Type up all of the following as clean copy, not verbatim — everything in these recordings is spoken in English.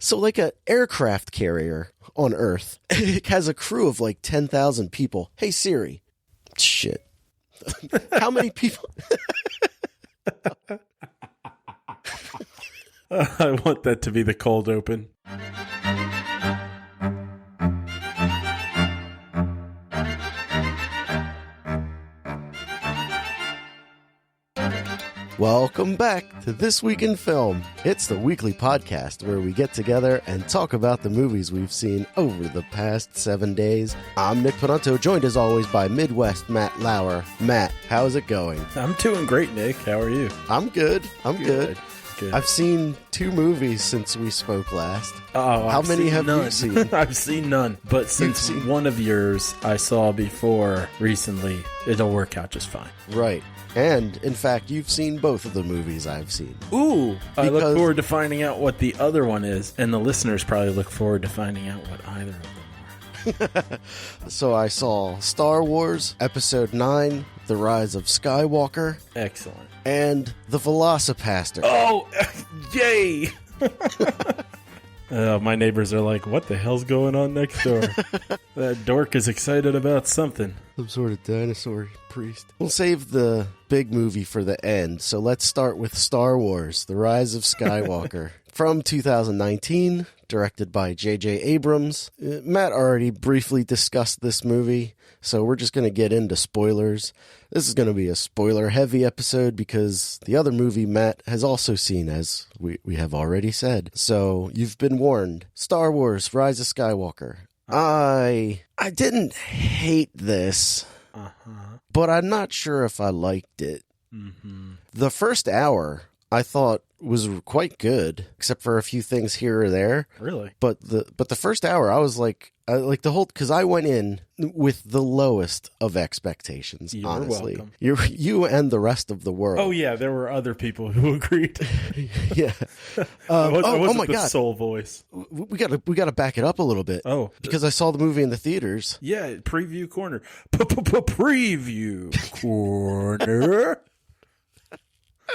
So like an aircraft carrier on Earth, it has a crew of like 10,000 people. Hey Siri. Shit. How many people? I want that to be the cold open. Welcome back to This Week in Film. It's the weekly podcast where we get together and talk about the movies we've seen over the past 7 days. I'm Nick Panunto, joined as always by Midwest Matt Lauer. Matt, how's it going? I'm doing great, Nick. How are you? I'm good. Good. Good. I've seen 2 movies since we spoke last. Oh, How many have you seen? I've seen none. But since one of yours I saw before recently, it'll work out just fine. Right. And, in fact, you've seen both of the movies I've seen. Ooh! I look forward to finding out what the other one is, and the listeners probably look forward to finding out what either of them are. So I saw Star Wars Episode 9, The Rise of Skywalker. Excellent. And The VelociPastor. Oh! Yay! My neighbors are like, what the hell's going on next door? That dork is excited about something. Some sort of dinosaur priest. We'll save the big movie for the end, so let's start with Star Wars, The Rise of Skywalker. From 2019, directed by J.J. Abrams. Matt already briefly discussed this movie, so we're just going to get into spoilers. This is going to be a spoiler-heavy episode because the other movie Matt has also seen, as we have already said. So you've been warned. Star Wars, Rise of Skywalker. I didn't hate this, but I'm not sure if I liked it. Mm-hmm. The first hour I thought was quite good, except for a few things here or there. Really? But the first hour, I was like the whole, because I went in with the lowest of expectations. You're honestly, welcome. You and the rest of the world. Oh yeah, there were other people who agreed. Yeah. I wasn't oh my the God, sole voice. we gotta back it up a little bit. Oh, because I saw the movie in the theaters. Yeah, preview corner. Preview corner.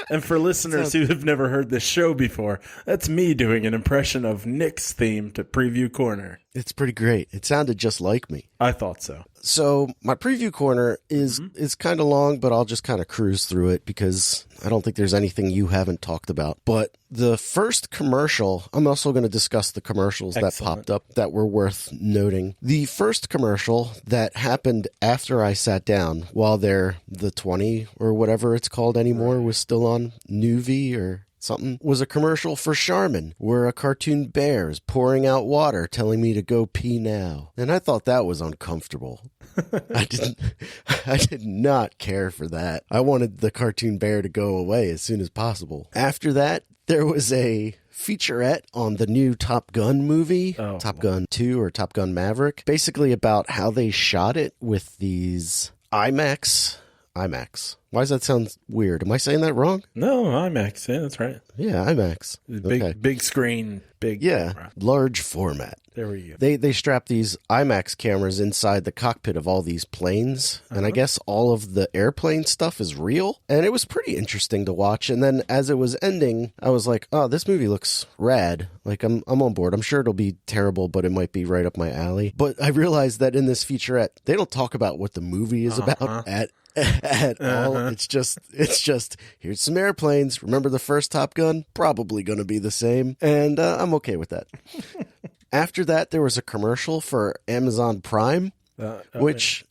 And for listeners who have never heard this show before, that's me doing an impression of Nick's theme to Preview Corner. It's pretty great. It sounded just like me. I thought so. So my preview corner is kind of long, but I'll just kind of cruise through it because I don't think there's anything you haven't talked about. But the first commercial, I'm also going to discuss the commercials that popped up that were worth noting. The first commercial that happened after I sat down while the 20 or whatever it's called anymore was still on Nuvi or something, was a commercial for Charmin where a cartoon bear is pouring out water telling me to go pee now. And I thought that was uncomfortable. I did not care for that. I wanted the cartoon bear to go away as soon as possible. After that, there was a featurette on the new Top Gun movie, Top Gun 2 or Top Gun Maverick, basically about how they shot it with these IMAX. Why does that sound weird? Am I saying that wrong? No, IMAX. Yeah, that's right. Yeah, IMAX. Big screen, big camera. Large format. There we go. They strap these IMAX cameras inside the cockpit of all these planes, and I guess all of the airplane stuff is real, and it was pretty interesting to watch. And then as it was ending, I was like, oh, this movie looks rad. Like, I'm on board. I'm sure it'll be terrible, but it might be right up my alley. But I realized that in this featurette, they don't talk about what the movie is about at all. It's just here's some airplanes. Remember the first Top Gun? Probably going to be the same, and I'm okay with that. After that, there was a commercial for Amazon Prime, which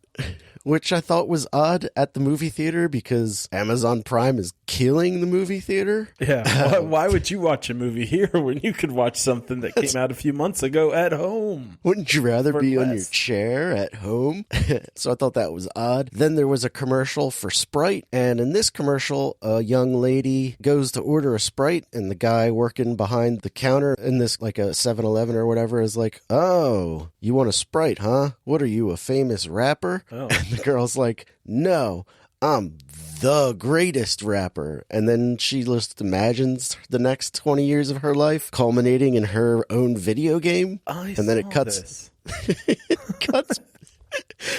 I thought was odd at the movie theater because Amazon Prime is killing the movie theater. Yeah. Why would you watch a movie here when you could watch something that came out a few months ago at home? Wouldn't you rather be on your chair at home? So I thought that was odd. Then there was a commercial for Sprite. And in this commercial, a young lady goes to order a Sprite and the guy working behind the counter in this, like a 7-Eleven or whatever, is like, oh, you want a Sprite, huh? What are you, a famous rapper? Oh. And the girl's like, no, I'm the greatest rapper. And then she just imagines the next 20 years of her life culminating in her own video game. And then it cuts.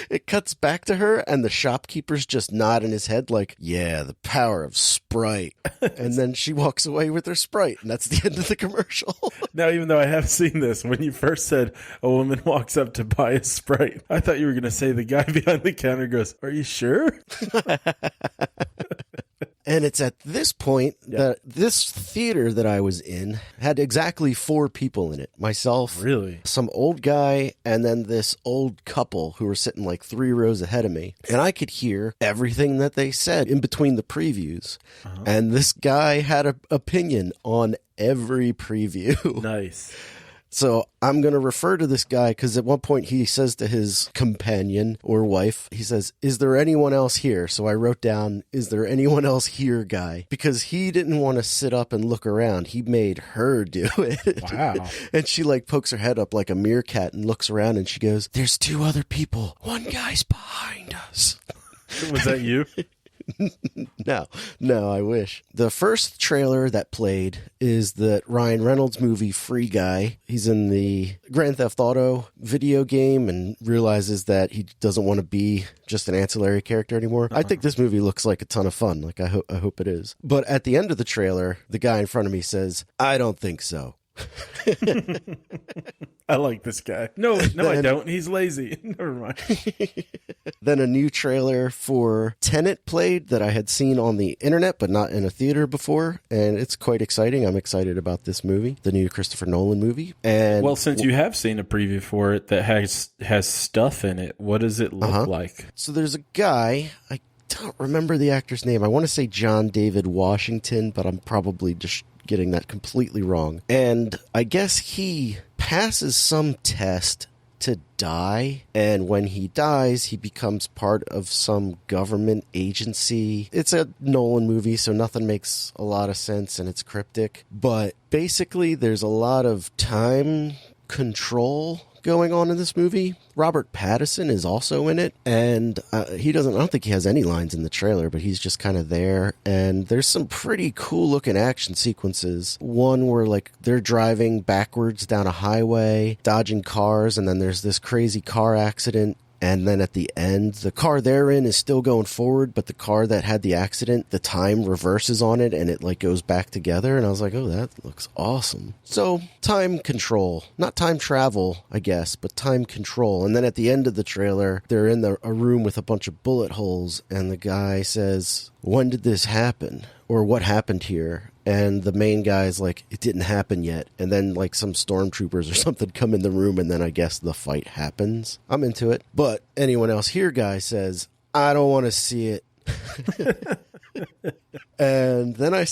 It cuts back to her, and the shopkeeper's just nodding his head like, yeah, the power of Sprite. And then she walks away with her Sprite, and that's the end of the commercial. Now, even though I have seen this, when you first said a woman walks up to buy a Sprite, I thought you were going to say the guy behind the counter goes, are you sure? And it's at this point that this theater that I was in had exactly 4 people in it. Myself, really, some old guy, and then this old couple who were sitting like 3 rows ahead of me. And I could hear everything that they said in between the previews. And this guy had an opinion on every preview. Nice. So I'm going to refer to this guy because at one point he says to his companion or wife, he says, is there anyone else here? So I wrote down, is there anyone else here, guy? Because he didn't want to sit up and look around. He made her do it. Wow. And she like pokes her head up like a meerkat and looks around and she goes, there's 2 other people. One guy's behind us. Was that you? No, I wish. The first trailer that played is the Ryan Reynolds movie Free Guy. He's in the Grand Theft Auto video game and realizes that he doesn't want to be just an ancillary character anymore. I think this movie looks like a ton of fun. Like I hope it is. But at the end of the trailer, the guy in front of me says, I don't think so. I like this guy. No, I don't. He's lazy. Never mind. Then a new trailer for Tenet played that I had seen on the internet, but not in a theater before. And it's quite exciting. I'm excited about this movie, the new Christopher Nolan movie. And well, since you have seen a preview for it that has stuff in it, what does it look like? So there's a guy, I don't remember the actor's name. I want to say John David Washington, but I'm probably just getting that completely wrong. And I guess he passes some test to die, and when he dies, he becomes part of some government agency. It's a Nolan movie, so nothing makes a lot of sense, and it's cryptic. But basically, there's a lot of time control going on in this movie. Robert Pattinson is also in it, and I don't think he has any lines in the trailer, but he's just kind of there. And there's some pretty cool looking action sequences. One where like they're driving backwards down a highway, dodging cars, and then there's this crazy car accident. And then at the end, the car they're in is still going forward, but the car that had the accident, the time reverses on it and it like goes back together. And I was like, oh, that looks awesome. So time control, not time travel, I guess, but time control. And then at the end of the trailer, they're in a room with a bunch of bullet holes. And the guy says, when did this happen? Or what happened here? And the main guy's like, it didn't happen yet. And then like some stormtroopers or something come in the room, and then I guess the fight happens. I'm into it. But anyone else here guy says, I don't want to see it. And then I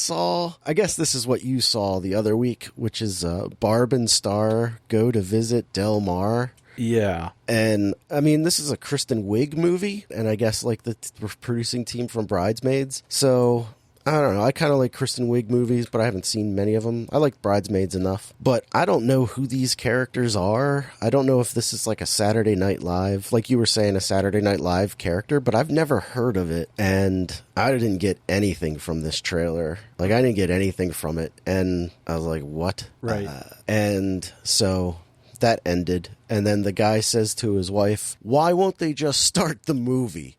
guess this is what you saw the other week, which is Barb and Star go to visit Del Mar. Yeah. And I mean, this is a Kristen Wiig movie, and I guess like the producing team from Bridesmaids. So I don't know. I kind of like Kristen Wiig movies, but I haven't seen many of them. I like Bridesmaids enough, but I don't know who these characters are. I don't know if this is like a Saturday Night Live, like you were saying, a Saturday Night Live character, but I've never heard of it. And I didn't get anything from this trailer. Like I didn't get anything from it. And I was like, what? Right. And so that ended. And then the guy says to his wife, why won't they just start the movie?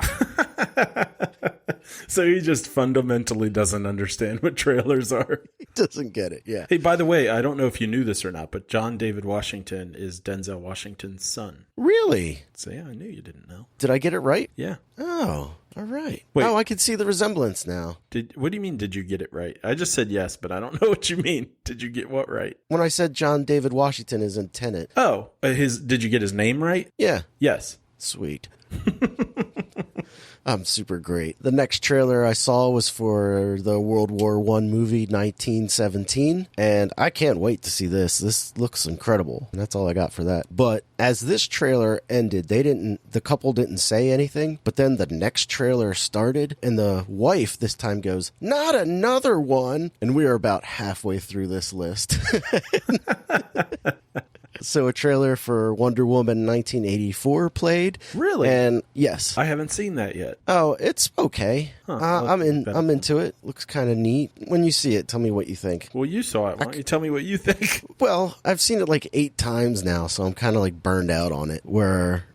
So he just fundamentally doesn't understand what trailers are. He doesn't get it, yeah. Hey, by the way, I don't know if you knew this or not, but John David Washington is Denzel Washington's son. Really? So yeah, I knew you didn't know. Did I get it right? Yeah. Oh, all right. Wait. Oh, I can see the resemblance now. What do you mean, did you get it right? I just said yes, but I don't know what you mean. Did you get what right? When I said John David Washington is in Tenet. Oh, did you get his name right? Yeah. Yes. Sweet. I'm super great. The next trailer I saw was for the World War I movie 1917, and I can't wait to see this. This looks incredible, and that's all I got for that. But as this trailer ended, the couple didn't say anything, but then the next trailer started, and the wife this time goes, not another one, and we are about halfway through this list. So a trailer for Wonder Woman 1984 played. Really? And yes. I haven't seen that yet. Oh, it's okay. I'm into it. Looks kind of neat. When you see it, tell me what you think. Well, you saw it. Why don't you tell me what you think? Well, I've seen it like 8 times now, so I'm kind of like burned out on it.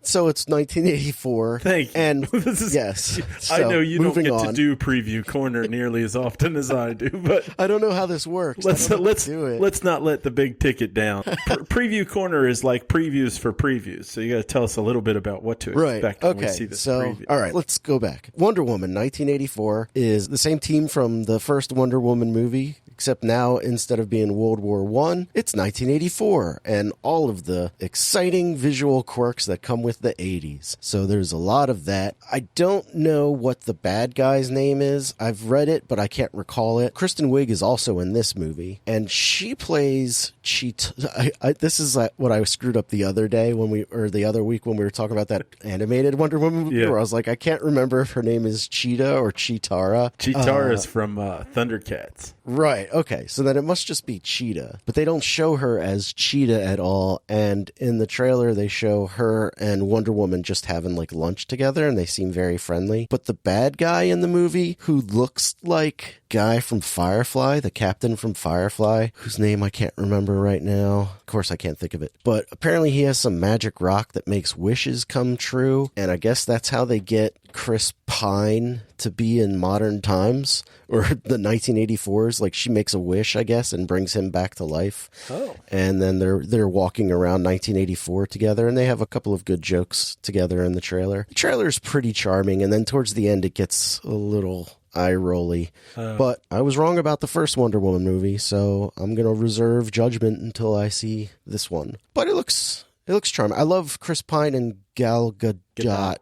So it's 1984. Thank you. And yes. So, I know you don't get on. to do Preview Corner nearly as often as I do, but I don't know how this works. Let's not let the big ticket down. Preview Corner is like previews for previews, so you got to tell us a little bit about what to expect when we see this preview. All right, let's go back. Wonder Woman 1984 is the same team from the first Wonder Woman movie, except now instead of being World War I, it's 1984, and all of the exciting visual quirks that come with the 80s. So there's a lot of that. I don't know what the bad guy's name is. I've read it, but I can't recall it. Kristen Wiig is also in this movie, and she plays Cheetah. This is what I screwed up the other day the other week when we were talking about that animated Wonder Woman movie, where I was like, I can't remember if her name is Cheetah or Cheetara. Cheetara is from Thundercats. Right, okay, so then it must just be Cheetah. But they don't show her as Cheetah at all, and in the trailer they show her and Wonder Woman just having like lunch together, and they seem very friendly. But the bad guy in the movie, who looks like guy from Firefly, the captain from Firefly, whose name I can't remember right now. Of course I can't think of it. But apparently he has some magic rock that makes wishes come true, and I guess that's how they get Chris Pine to be in modern times, or the 1984s. Like, she makes a wish, I guess, and brings him back to life. Oh. And then they're walking around 1984 together, and they have a couple of good jokes together in the trailer. The trailer's pretty charming, and then towards the end it gets a little eye-rolly. But I was wrong about the first Wonder Woman movie, so I'm going to reserve judgment until I see this one. But it looks charming. I love Chris Pine and Gal Gadot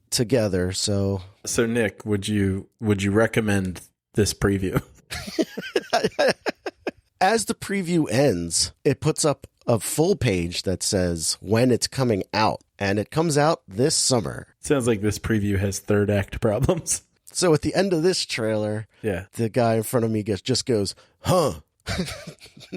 together, so Nick, would you recommend this preview? As the preview ends, it puts up a full page that says when it's coming out, and it comes out this summer. Sounds like this preview has third act problems. So at the end of this trailer, the guy in front of me just goes, huh?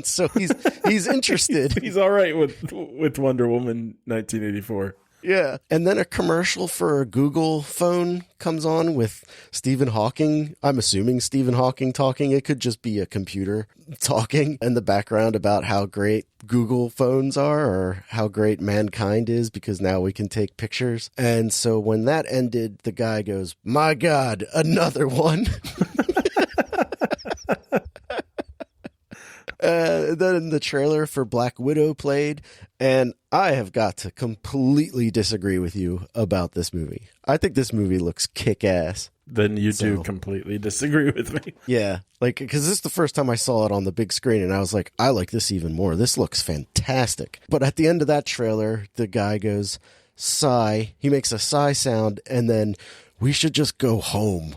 So he's interested. He's all right with Wonder Woman 1984. Yeah. And then a commercial for a Google phone comes on with Stephen Hawking. I'm assuming Stephen Hawking talking. It could just be a computer talking in the background about how great Google phones are, or how great mankind is because now we can take pictures. And so when that ended, the guy goes, "My God, another one." Then the trailer for Black Widow played, and I have got to completely disagree with you about this movie. I think this movie looks kick-ass. Then you do completely disagree with me. Yeah, because this is the first time I saw it on the big screen, and I was like, I like this even more. This looks fantastic. But at the end of that trailer, the guy goes, sigh. He makes a sigh sound, and then, we should just go home.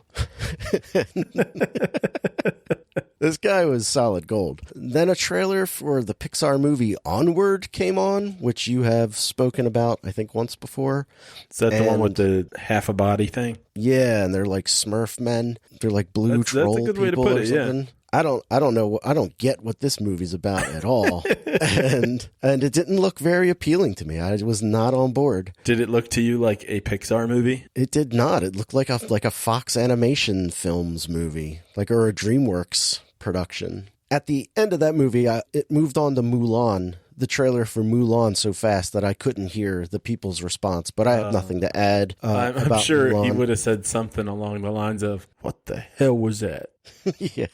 This guy was solid gold. Then a trailer for the Pixar movie Onward came on, which you have spoken about, I think, once before. Is that the one with the half a body thing? Yeah, and they're like Smurf men. They're like blue troll that's a good people way to put or it, something. Yeah. I don't know. I don't get what this movie's about at all. and it didn't look very appealing to me. I was not on board. Did it look to you like a Pixar movie? It did not. It looked like a Fox Animation Films movie, or a DreamWorks production. At the end of that movie, it moved on to Mulan, the trailer for Mulan, so fast that I couldn't hear the people's response. But I have nothing to add. I'm sure Mulan. He would have said something along the lines of, "What the hell was that?" Yeah.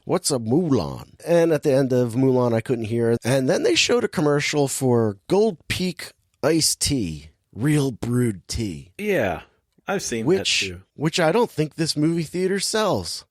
What's a Mulan? And at the end of Mulan, I couldn't hear. And then they showed a commercial for Gold Peak Iced Tea, real brewed tea. Yeah, I've seen that too. Which I don't think this movie theater sells.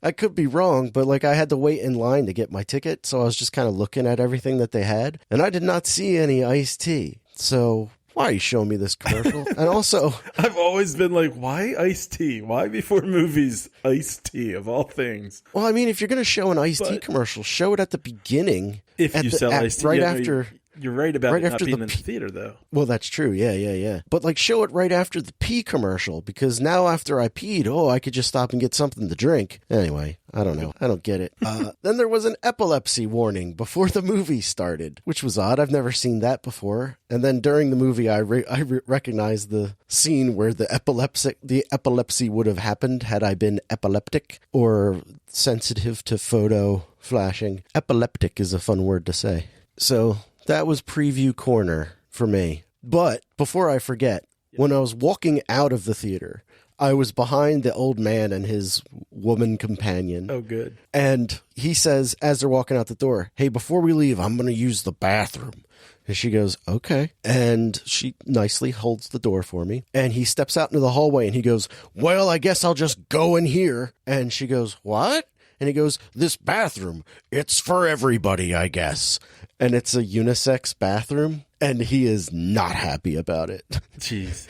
I could be wrong, but I had to wait in line to get my ticket, so I was just kind of looking at everything that they had, and I did not see any iced tea. So why are you showing me this commercial? And also, I've always been like, why iced tea? Why before movies iced tea of all things? Well, I mean, if you're going to show an iced tea commercial, show it at the beginning. If you sell iced tea, right after. You're right about it not being in the theater, though. Well, that's true. Yeah. But like, show it right after the pee commercial, because now after I peed, I could just stop and get something to drink. Anyway, I don't know. I don't get it. Then there was an epilepsy warning before the movie started, which was odd. I've never seen that before. And then during the movie, I recognized the scene where the epilepsy would have happened had I been epileptic or sensitive to photo flashing. Epileptic is a fun word to say. So that was Preview Corner for me. But before I forget, when I was walking out of the theater, I was behind the old man and his woman companion. Oh, good. And he says, as they're walking out the door, "Hey, before we leave, I'm going to use the bathroom." And she goes, "Okay." And she nicely holds the door for me. And he steps out into the hallway and he goes, "Well, I guess I'll just go in here." And she goes, "What?" And he goes, "This bathroom, it's for everybody, I guess." And it's a unisex bathroom. And he is not happy about it. Jeez.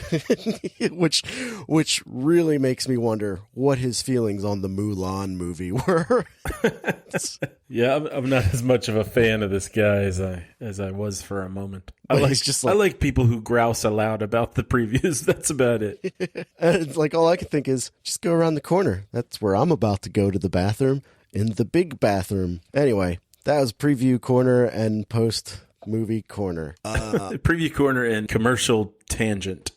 which really makes me wonder what his feelings on the Mulan movie were. Yeah, I'm not as much of a fan of this guy as I was for a moment. I like people who grouse aloud about the previews. That's about it. And like, all I can think is just go around the corner. That's where I'm about to go to the bathroom, in the big bathroom. Anyway, that was Preview Corner and Post Movie Corner. Preview Corner and Commercial Tangent.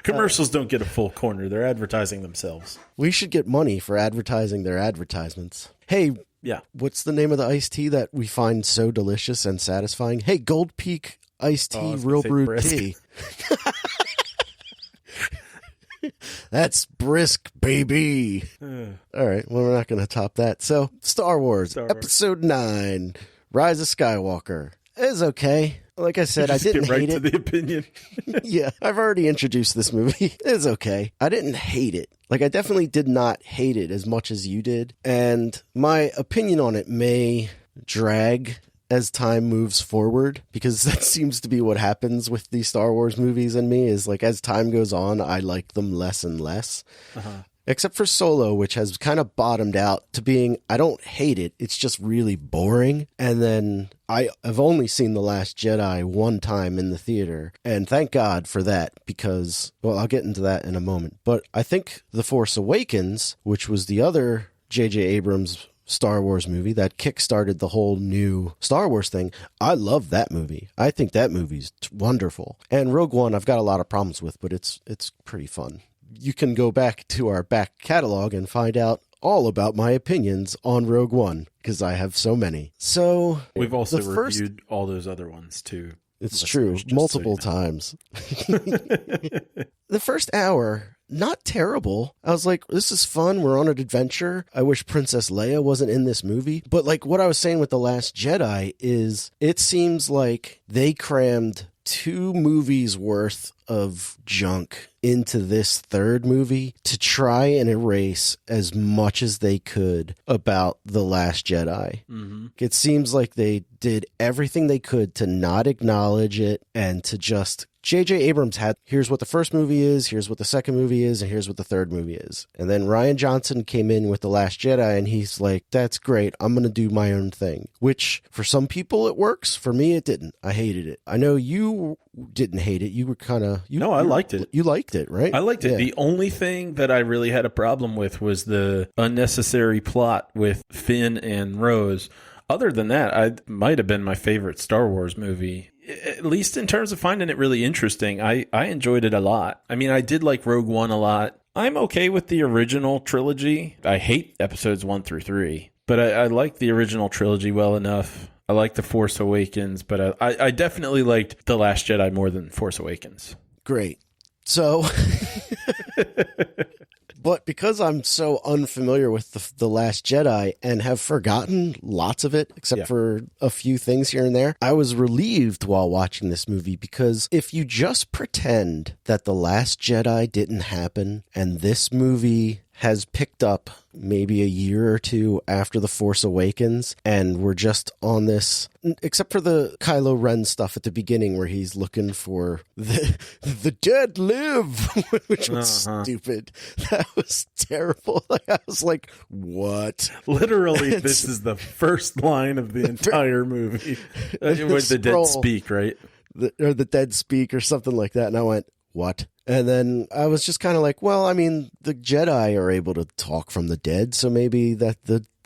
Commercials don't get a full corner. They're advertising themselves. We should get money for advertising their advertisements. Hey, yeah. What's the name of the iced tea that we find so delicious and satisfying? Hey, Gold Peak iced tea, real brewed tea. That's brisk, baby. All right, well, we're not going to top that. So, Star Wars, Episode 9, Rise of Skywalker, is okay. Like I said, I didn't hate it. To the opinion. Yeah, I've already introduced this movie. It's okay. I didn't hate it. Like, I definitely did not hate it as much as you did. And my opinion on it may drag as time moves forward, because that seems to be what happens with these Star Wars movies and me, is like, as time goes on, I like them less and less. Except for Solo, which has kind of bottomed out to being, I don't hate it, it's just really boring. And then I have only seen The Last Jedi one time in the theater, and thank God for that, because, well, I'll get into that in a moment. But I think The Force Awakens, which was the other J.J. Abrams Star Wars movie that kickstarted the whole new Star Wars thing, I love that movie. I think that movie's wonderful. And Rogue One, I've got a lot of problems with, but it's pretty fun. You can go back to our back catalog and find out all about my opinions on Rogue One, because I have so many. So we've also reviewed all those other ones too. It's true, multiple times. The first hour, not terrible. I was like, this is fun. We're on an adventure. I wish Princess Leia wasn't in this movie. But like what I was saying with The Last Jedi is, it seems like they crammed 2 movies worth of junk into this third movie to try and erase as much as they could about The Last Jedi. It seems like they did everything they could to not acknowledge it, and to just, J.J. Abrams had, here's what the first movie is, here's what the second movie is, and here's what the third movie is. And then Rian Johnson came in with The Last Jedi, and he's like, that's great, I'm going to do my own thing. Which, for some people it works, for me it didn't. I hated it. I know you didn't hate it. You were kind of... No, I liked it. You liked it, right? I liked it. Yeah. The only thing that I really had a problem with was the unnecessary plot with Finn and Rose. Other than that, it might have been my favorite Star Wars movie. At least in terms of finding it really interesting. I enjoyed it a lot. I mean, I did like Rogue One a lot. I'm okay with the original trilogy. I hate episodes 1 through 3, but I like the original trilogy well enough. I like The Force Awakens, but I definitely liked The Last Jedi more than Force Awakens. Great. So, but because I'm so unfamiliar with the Last Jedi and have forgotten lots of it, except for a few things here and there, I was relieved while watching this movie, because if you just pretend that The Last Jedi didn't happen and this movie has picked up maybe a year or two after The Force Awakens, and we're just on this, except for the Kylo Ren stuff at the beginning where he's looking for the dead live, which was stupid. That was terrible. I was like, what? Literally, this is the first line of the entire movie. Where the dead speak, right? Or the dead speak or something like that. And I went, what? And then I was just kind of like, well, I mean, the Jedi are able to talk from the dead, so maybe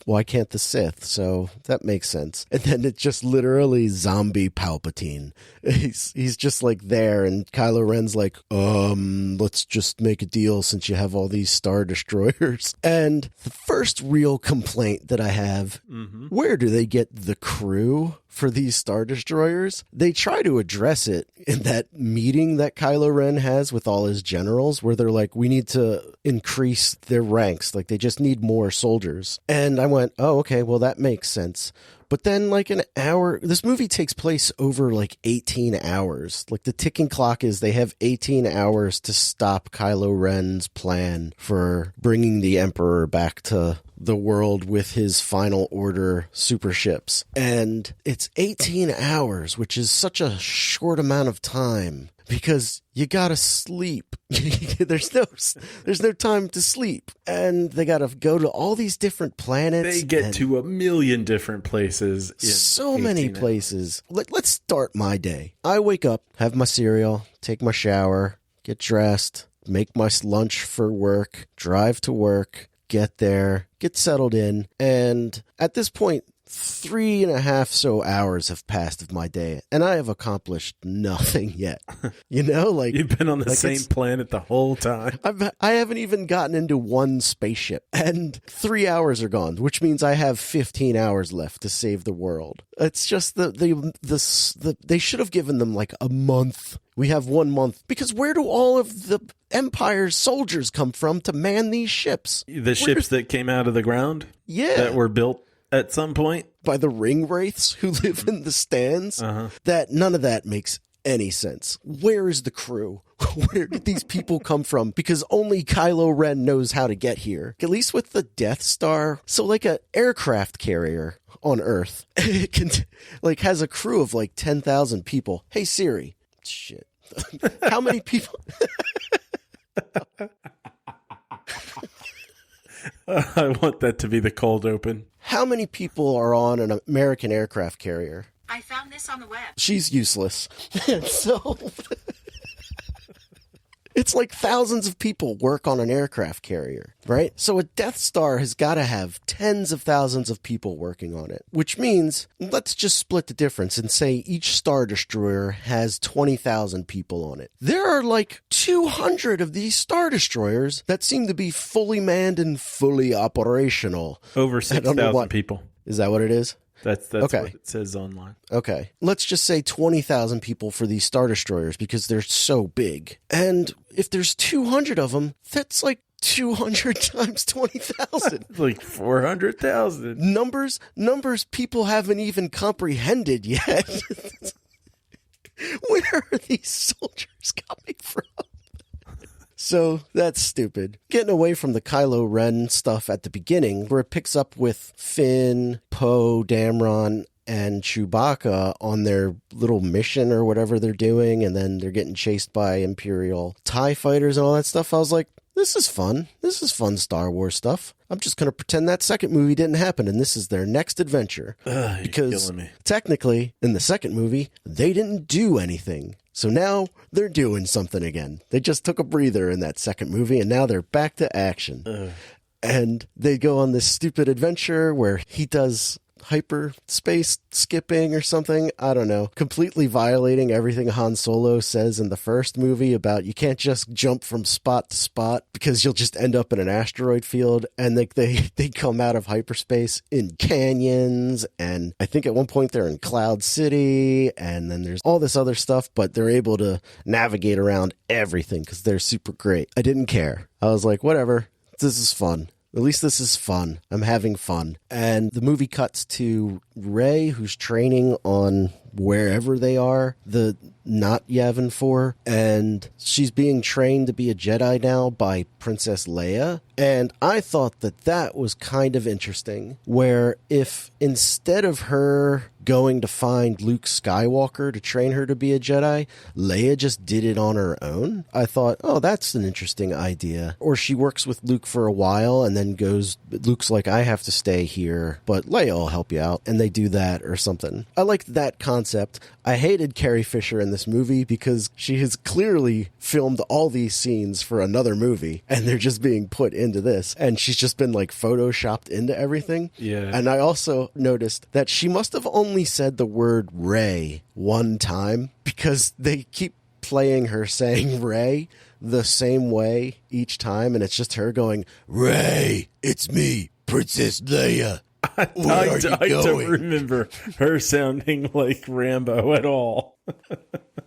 why can't the Sith? So that makes sense. And then it's just literally zombie Palpatine. He's just like there, and Kylo Ren's like, let's just make a deal since you have all these Star Destroyers. And the first real complaint that I have, where do they get the crew for these Star Destroyers? They try to address it in that meeting that Kylo Ren has with all his generals, where they're like, we need to increase their ranks. Like, they just need more soldiers. And I went, oh, okay, well, that makes sense. But then, like, an hour, this movie takes place over like 18 hours. Like, the ticking clock is they have 18 hours to stop Kylo Ren's plan for bringing the Emperor back to the world with his Final Order super ships. And it's 18 hours, which is such a short amount of time because you gotta sleep. There's no time to sleep. And they gotta go to all these different planets. They get to a million different places. So many places. Let's start my day. I wake up, have my cereal, take my shower, get dressed, make my lunch for work, drive to work, get there, get settled in, and at this point, 3.5 hours have passed of my day, and I have accomplished nothing yet. You know, like, you've been on the same planet the whole time. I haven't even gotten into one spaceship, and 3 hours are gone, which means I have 15 hours left to save the world. It's just they should have given them like a month. We have 1 month, because where do all of the Empire's soldiers come from to man these ships? The ships that came out of the ground? Yeah. That were built at some point? By the ring wraiths who live in the stands? That none of that makes any sense. Where is the crew? Where did these people come from? Because only Kylo Ren knows how to get here. At least with the Death Star. So like an aircraft carrier on Earth, it can, like, has a crew of like 10,000 people. Hey Siri. Shit. How many people? I want that to be the cold open. How many people are on an American aircraft carrier? I found this on the web. She's useless. So it's like thousands of people work on an aircraft carrier, right? So a Death Star has got to have tens of thousands of people working on it, which means let's just split the difference and say each Star Destroyer has 20,000 people on it. There are like 200 of these Star Destroyers that seem to be fully manned and fully operational. Over 6,000 people. Is that what it is? That's okay. What it says online. Okay. Let's just say 20,000 people for these Star Destroyers because they're so big. And if there's 200 of them, that's like 200 times 20,000. Like 400,000. Numbers people haven't even comprehended yet. Where are these soldiers coming from? So that's stupid. Getting away from the Kylo Ren stuff at the beginning, where it picks up with Finn, Poe, Dameron, and Chewbacca on their little mission or whatever they're doing, and then they're getting chased by Imperial TIE fighters and all that stuff. I was like, this is fun. This is fun Star Wars stuff. I'm just going to pretend that second movie didn't happen, and this is their next adventure. Because technically, in the second movie, they didn't do anything. So now they're doing something again. They just took a breather in that second movie, and now they're back to action. And they go on this stupid adventure where he does hyperspace skipping or something. I don't know. Completely violating everything Han Solo says in the first movie about you can't just jump from spot to spot because you'll just end up in an asteroid field. And they come out of hyperspace in canyons. And I think at one point they're in Cloud City. And then there's all this other stuff, but they're able to navigate around everything because they're super great. I didn't care. I was like, whatever. This is fun. At least this is fun. I'm having fun. And the movie cuts to Rey, who's training on wherever they are, the not Yavin 4, and she's being trained to be a Jedi now by Princess Leia. And I thought that was kind of interesting, where if instead of her going to find Luke Skywalker to train her to be a Jedi, Leia just did it on her own, I thought, oh, that's an interesting idea. Or she works with Luke for a while and then goes, Luke's like, I have to stay here, but Leia will help you out, and they do that or something. I liked that concept. I hated Carrie Fisher in this movie because she has clearly filmed all these scenes for another movie, and they're just being put into this, and she's just been like photoshopped into everything. Yeah. And I also noticed that she must have only said the word Rey one time, because they keep playing her saying Rey the same way each time, and it's just her going, Rey, it's me, Princess Leia. I don't remember her sounding like Rambo at all.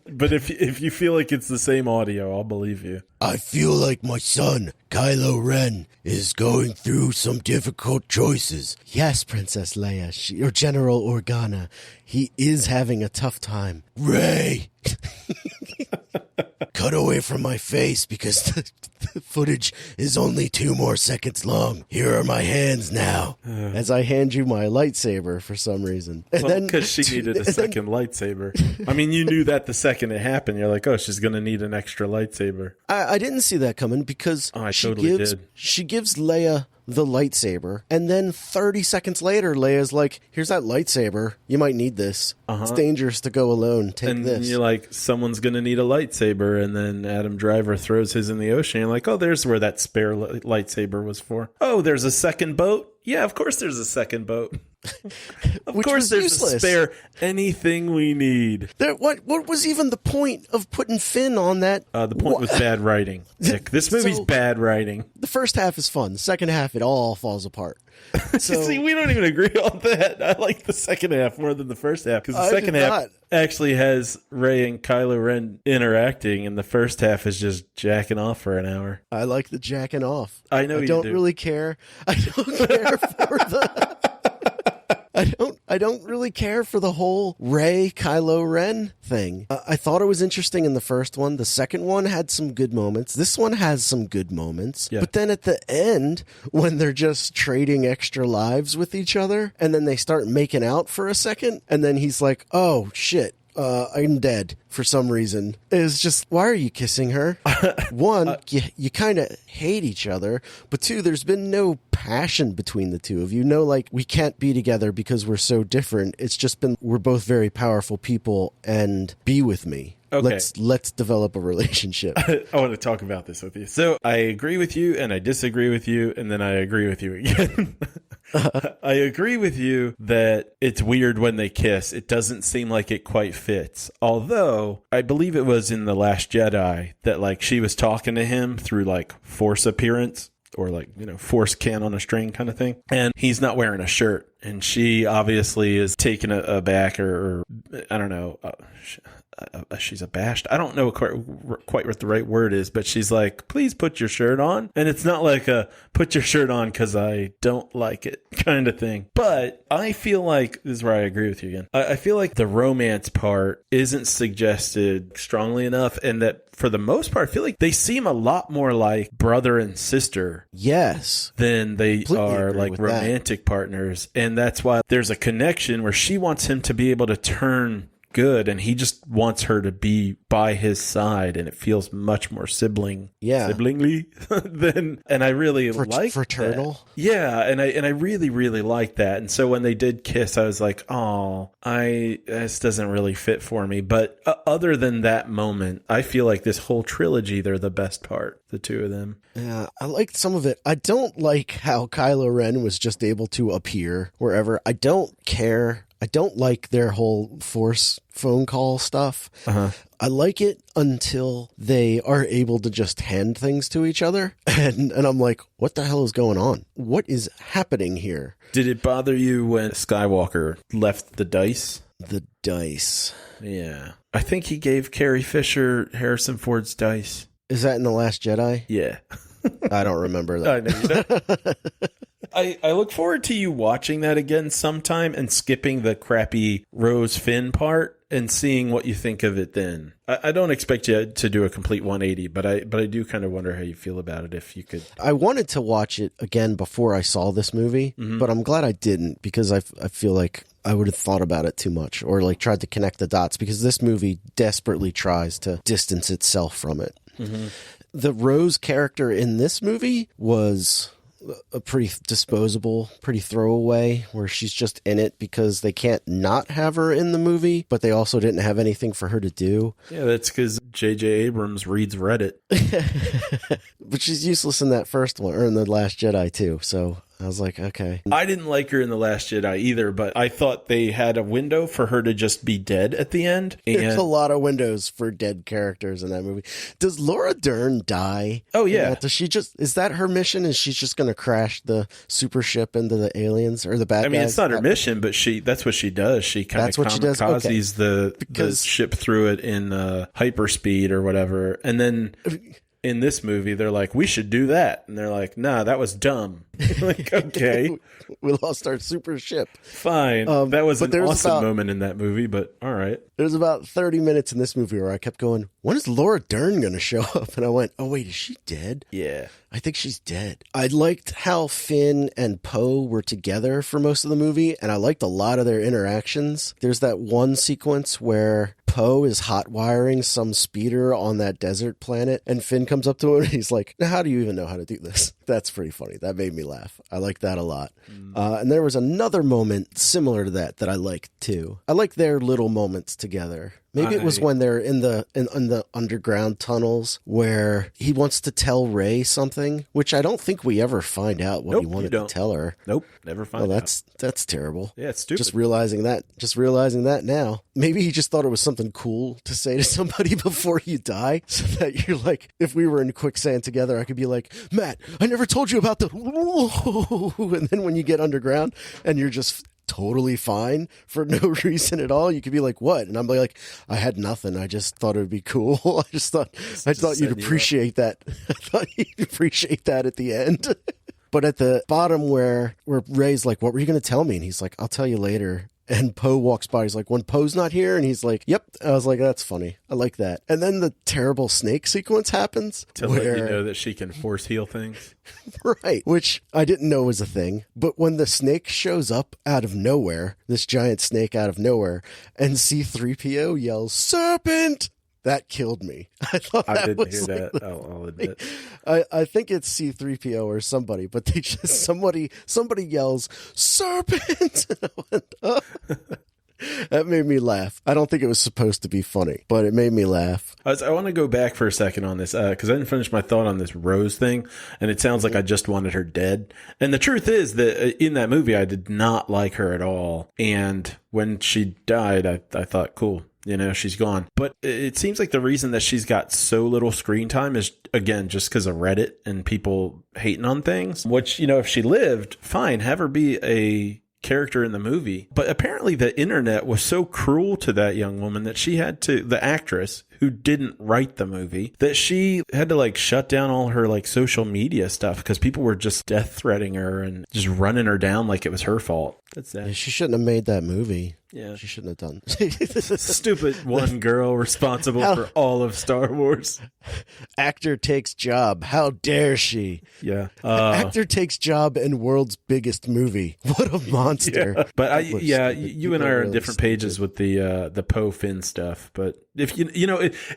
But if you feel like it's the same audio, I'll believe you. I feel like my son, Kylo Ren, is going through some difficult choices. Yes, Princess Leia, or General Organa, he is having a tough time. Rey! Cut away from my face because the footage is only 2 more seconds long. Here are my hands now. As I hand you my lightsaber for some reason. And well, because she needed a second lightsaber. I mean, you knew that the second it happened. You're like, oh, she's going to need an extra lightsaber. I didn't see that coming because she gives Leia the lightsaber, and then 30 seconds later, Leia's like, here's that lightsaber. You might need this. It's dangerous to go alone. Take this. And you're like, someone's going to need a lightsaber, and then Adam Driver throws his in the ocean. You're like, oh, there's where that spare lightsaber was for. Oh, there's a second boat? Yeah, of course there's a second boat. Of course there's useless. A spare anything we need. What was even the point of putting Finn on that? The point was bad writing. Nick, this movie's bad writing. The first half is fun. The second half, it all falls apart. So, see, we don't even agree on that. I like the second half more than the first half, because the second half actually has Rey and Kylo Ren interacting, and the first half is just jacking off for an hour. I like the jacking off. I know you don't really care. I don't care for the... I don't really care for the whole Rey Kylo Ren thing. I thought it was interesting in the first one. The second one had some good moments. This one has some good moments. Yeah. But then at the end, when they're just trading extra lives with each other, and then they start making out for a second, and then he's like, oh, shit. I'm dead for some reason. It's just, why are you kissing her? One, you kind of hate each other, but 2, there's been no passion between the two of you. No, like, we can't be together because we're so different. It's just been, we're both very powerful people, and be with me. Okay. Let's develop a relationship. I want to talk about this with you. So I agree with you, and I disagree with you, and then I agree with you again. I agree with you that it's weird when they kiss. It doesn't seem like it quite fits. Although, I believe it was in The Last Jedi that, like, she was talking to him through, like, Force appearance, or, like, you know, Force can on a string kind of thing. And he's not wearing a shirt. And she obviously is taken aback, or I don't know, she's abashed. I don't know quite what the right word is, but she's like, please put your shirt on. And it's not like a put your shirt on because I don't like it kind of thing. But I feel like, this is where I agree with you again. I feel like the romance part isn't suggested strongly enough, and that for the most part, I feel like they seem a lot more like brother and sister. Yes. Than they are like romantic partners. And that's why there's a connection where she wants him to be able to turn good, and he just wants her to be by his side, and it feels much more siblingly than, and I really like fraternal. That. Yeah, and I really, really like that. And so when they did kiss, I was like, oh, this doesn't really fit for me. But other than that moment, I feel like this whole trilogy, they're the best part, the two of them. Yeah, I liked some of it. I don't like how Kylo Ren was just able to appear wherever. I don't care. I don't like their whole Force phone call stuff. I like it until they are able to just hand things to each other. And I'm like, what the hell is going on? What is happening here? Did it bother you when Skywalker left the dice? The dice. Yeah. I think he gave Carrie Fisher Harrison Ford's dice. Is that in The Last Jedi? Yeah. I don't remember that. I know you don't. I look forward to you watching that again sometime and skipping the crappy Rose Finn part and seeing what you think of it then. I don't expect you to do a complete 180, but I do kind of wonder how you feel about it if you could. I wanted to watch it again before I saw this movie, but I'm glad I didn't because I feel like I would have thought about it too much or like tried to connect the dots because this movie desperately tries to distance itself from it. The Rose character in this movie was a pretty disposable, pretty throwaway, where she's just in it because they can't not have her in the movie, but they also didn't have anything for her to do. Yeah, that's because J.J. Abrams reads Reddit. But she's useless in that first one, or in The Last Jedi, too, so I was like, okay. I didn't like her in The Last Jedi either, but I thought they had a window for her to just be dead at the end. And there's a lot of windows for dead characters in that movie. Does Laura Dern die? Oh, yeah. Does she just, is that her mission? Is she just going to crash the super ship into the aliens or the bad guys? I mean, it's not her mission, but that's what she does. She kind of kamikazes the ship through it in hyperspeed or whatever. And then in this movie, they're like, we should do that. And they're like, nah, that was dumb. Like, okay. We lost our super ship. Fine. That was an awesome moment in that movie, but all right. There's about 30 minutes in this movie where I kept going, when is Laura Dern going to show up? And I went, oh, wait, is she dead? Yeah. I think she's dead. I liked how Finn and Poe were together for most of the movie, and I liked a lot of their interactions. There's that one sequence where Poe is hot wiring some speeder on that desert planet, and Finn comes up to him and he's like, now, how do you even know how to do this? That's pretty funny. That made me laugh. I like that a lot. And there was another moment similar to that I liked too. I like their little moments together. Maybe it was when they're in the underground tunnels where he wants to tell Rey something, which I don't think we ever find out what he wanted to tell her. Nope, never find out. That's terrible. Yeah, it's stupid. Just realizing that now. Maybe he just thought it was something cool to say to somebody before you die, so that you're like, if we were in quicksand together, I could be like, Matt, I never told you about the and then when you get underground and you're just totally fine for no reason at all, you could be like, what? And I'm like, I had nothing. I just thought it would be cool. I thought you'd appreciate that. I thought you'd appreciate that at the end. But at the bottom where Rey's like, what were you going to tell me? And he's like, I'll tell you later. And Poe walks by. He's like, when Poe's not here? And he's like, yep. I was like, that's funny. I like that. And then the terrible snake sequence happens. To let you know that she can force heal things. Right. Which I didn't know was a thing. But when the snake shows up out of nowhere, this giant snake out of nowhere, and C-3PO yells, serpent! That killed me. I thought I didn't hear that. I'll admit. I think it's C-3PO or somebody, but they just somebody yells serpent. And I went, oh. That made me laugh. I don't think it was supposed to be funny, but it made me laugh. I want to go back for a second on this because I didn't finish my thought on this Rose thing, and it sounds like I just wanted her dead. And the truth is that in that movie, I did not like her at all. And when she died, I thought, cool. You know, she's gone. But it seems like the reason that she's got so little screen time is, again, just because of Reddit and people hating on things. Which, you know, if she lived, fine, have her be a character in the movie. But apparently the internet was so cruel to that young woman that she had to, the actress who didn't write the movie, that she had to like shut down all her like social media stuff because people were just death threatening her and just running her down like it was her fault. That's sad. Yeah, she shouldn't have made that movie. Yeah. She shouldn't have done. Stupid one girl responsible for all of Star Wars. Actor takes job. How dare she? Yeah. Actor takes job in world's biggest movie. What a monster. Yeah. But you and I are on different pages with the Poe Finn stuff. But if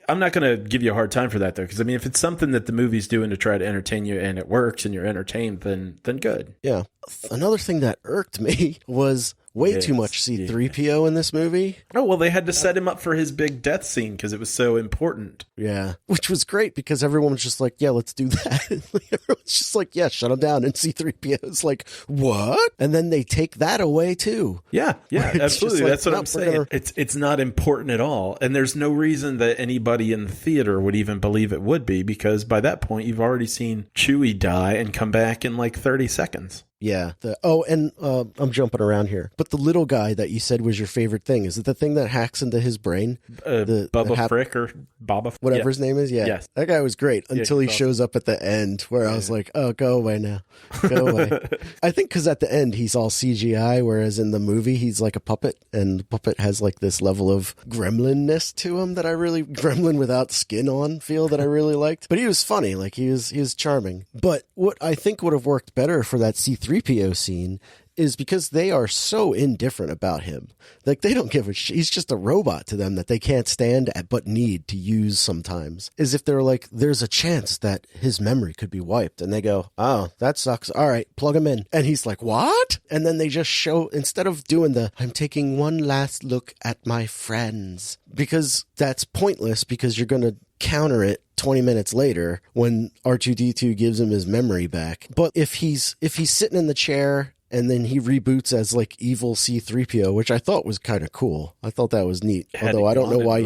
I'm not going to give you a hard time for that though. Because I mean, if it's something that the movie's doing to try to entertain you and it works and you're entertained, then good. Yeah. Another thing that irked me was way too much C-3PO in this movie. Oh, well, they had to set him up for his big death scene because it was so important. Yeah, which was great because everyone was just like, yeah, let's do that. Everyone's just like, yeah, shut him down. And C-3PO is like, what? And then they take that away too. Yeah, absolutely. Like, that's what I'm saying. It's not important at all. And there's no reason that anybody in the theater would even believe it would be because by that point, you've already seen Chewie die and come back in like 30 seconds. Yeah. I'm jumping around here. But the little guy that you said was your favorite thing, is it the thing that hacks into his brain? Bubba Frick or Baba, whatever his name is. Yeah. Yes. That guy was great until he shows up at the end, where I was like, oh, go away now. Go away. I think because at the end he's all CGI, whereas in the movie he's like a puppet, and the puppet has like this level of gremlin-ness to him that I really, gremlin without skin on feel that I really liked. But he was funny. Like he was charming. But what I think would have worked better for that C-3PO scene is because they are so indifferent about him. Like, they don't give a shit. He's just a robot to them that they can't stand but need to use sometimes. As if they're like, there's a chance that his memory could be wiped. And they go, oh, that sucks. All right, plug him in. And he's like, what? And then they just show, instead of doing I'm taking one last look at my friends. Because that's pointless, because you're going to counter it 20 minutes later when R2-D2 gives him his memory back. But if he's sitting in the chair and then he reboots as like evil C-3PO, which I thought was kind of cool. I thought that was neat. Although I don't know why.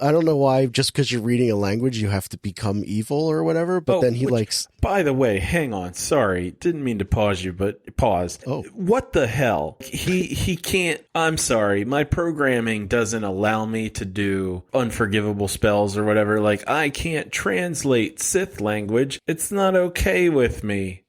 I don't know why just because you're reading a language you have to become evil or whatever. But then he likes. By the way, hang on. Sorry, didn't mean to pause you, but pause. Oh, what the hell? He can't. I'm sorry. My programming doesn't allow me to do unforgivable spells or whatever. Like, I can't translate Sith language. It's not okay with me.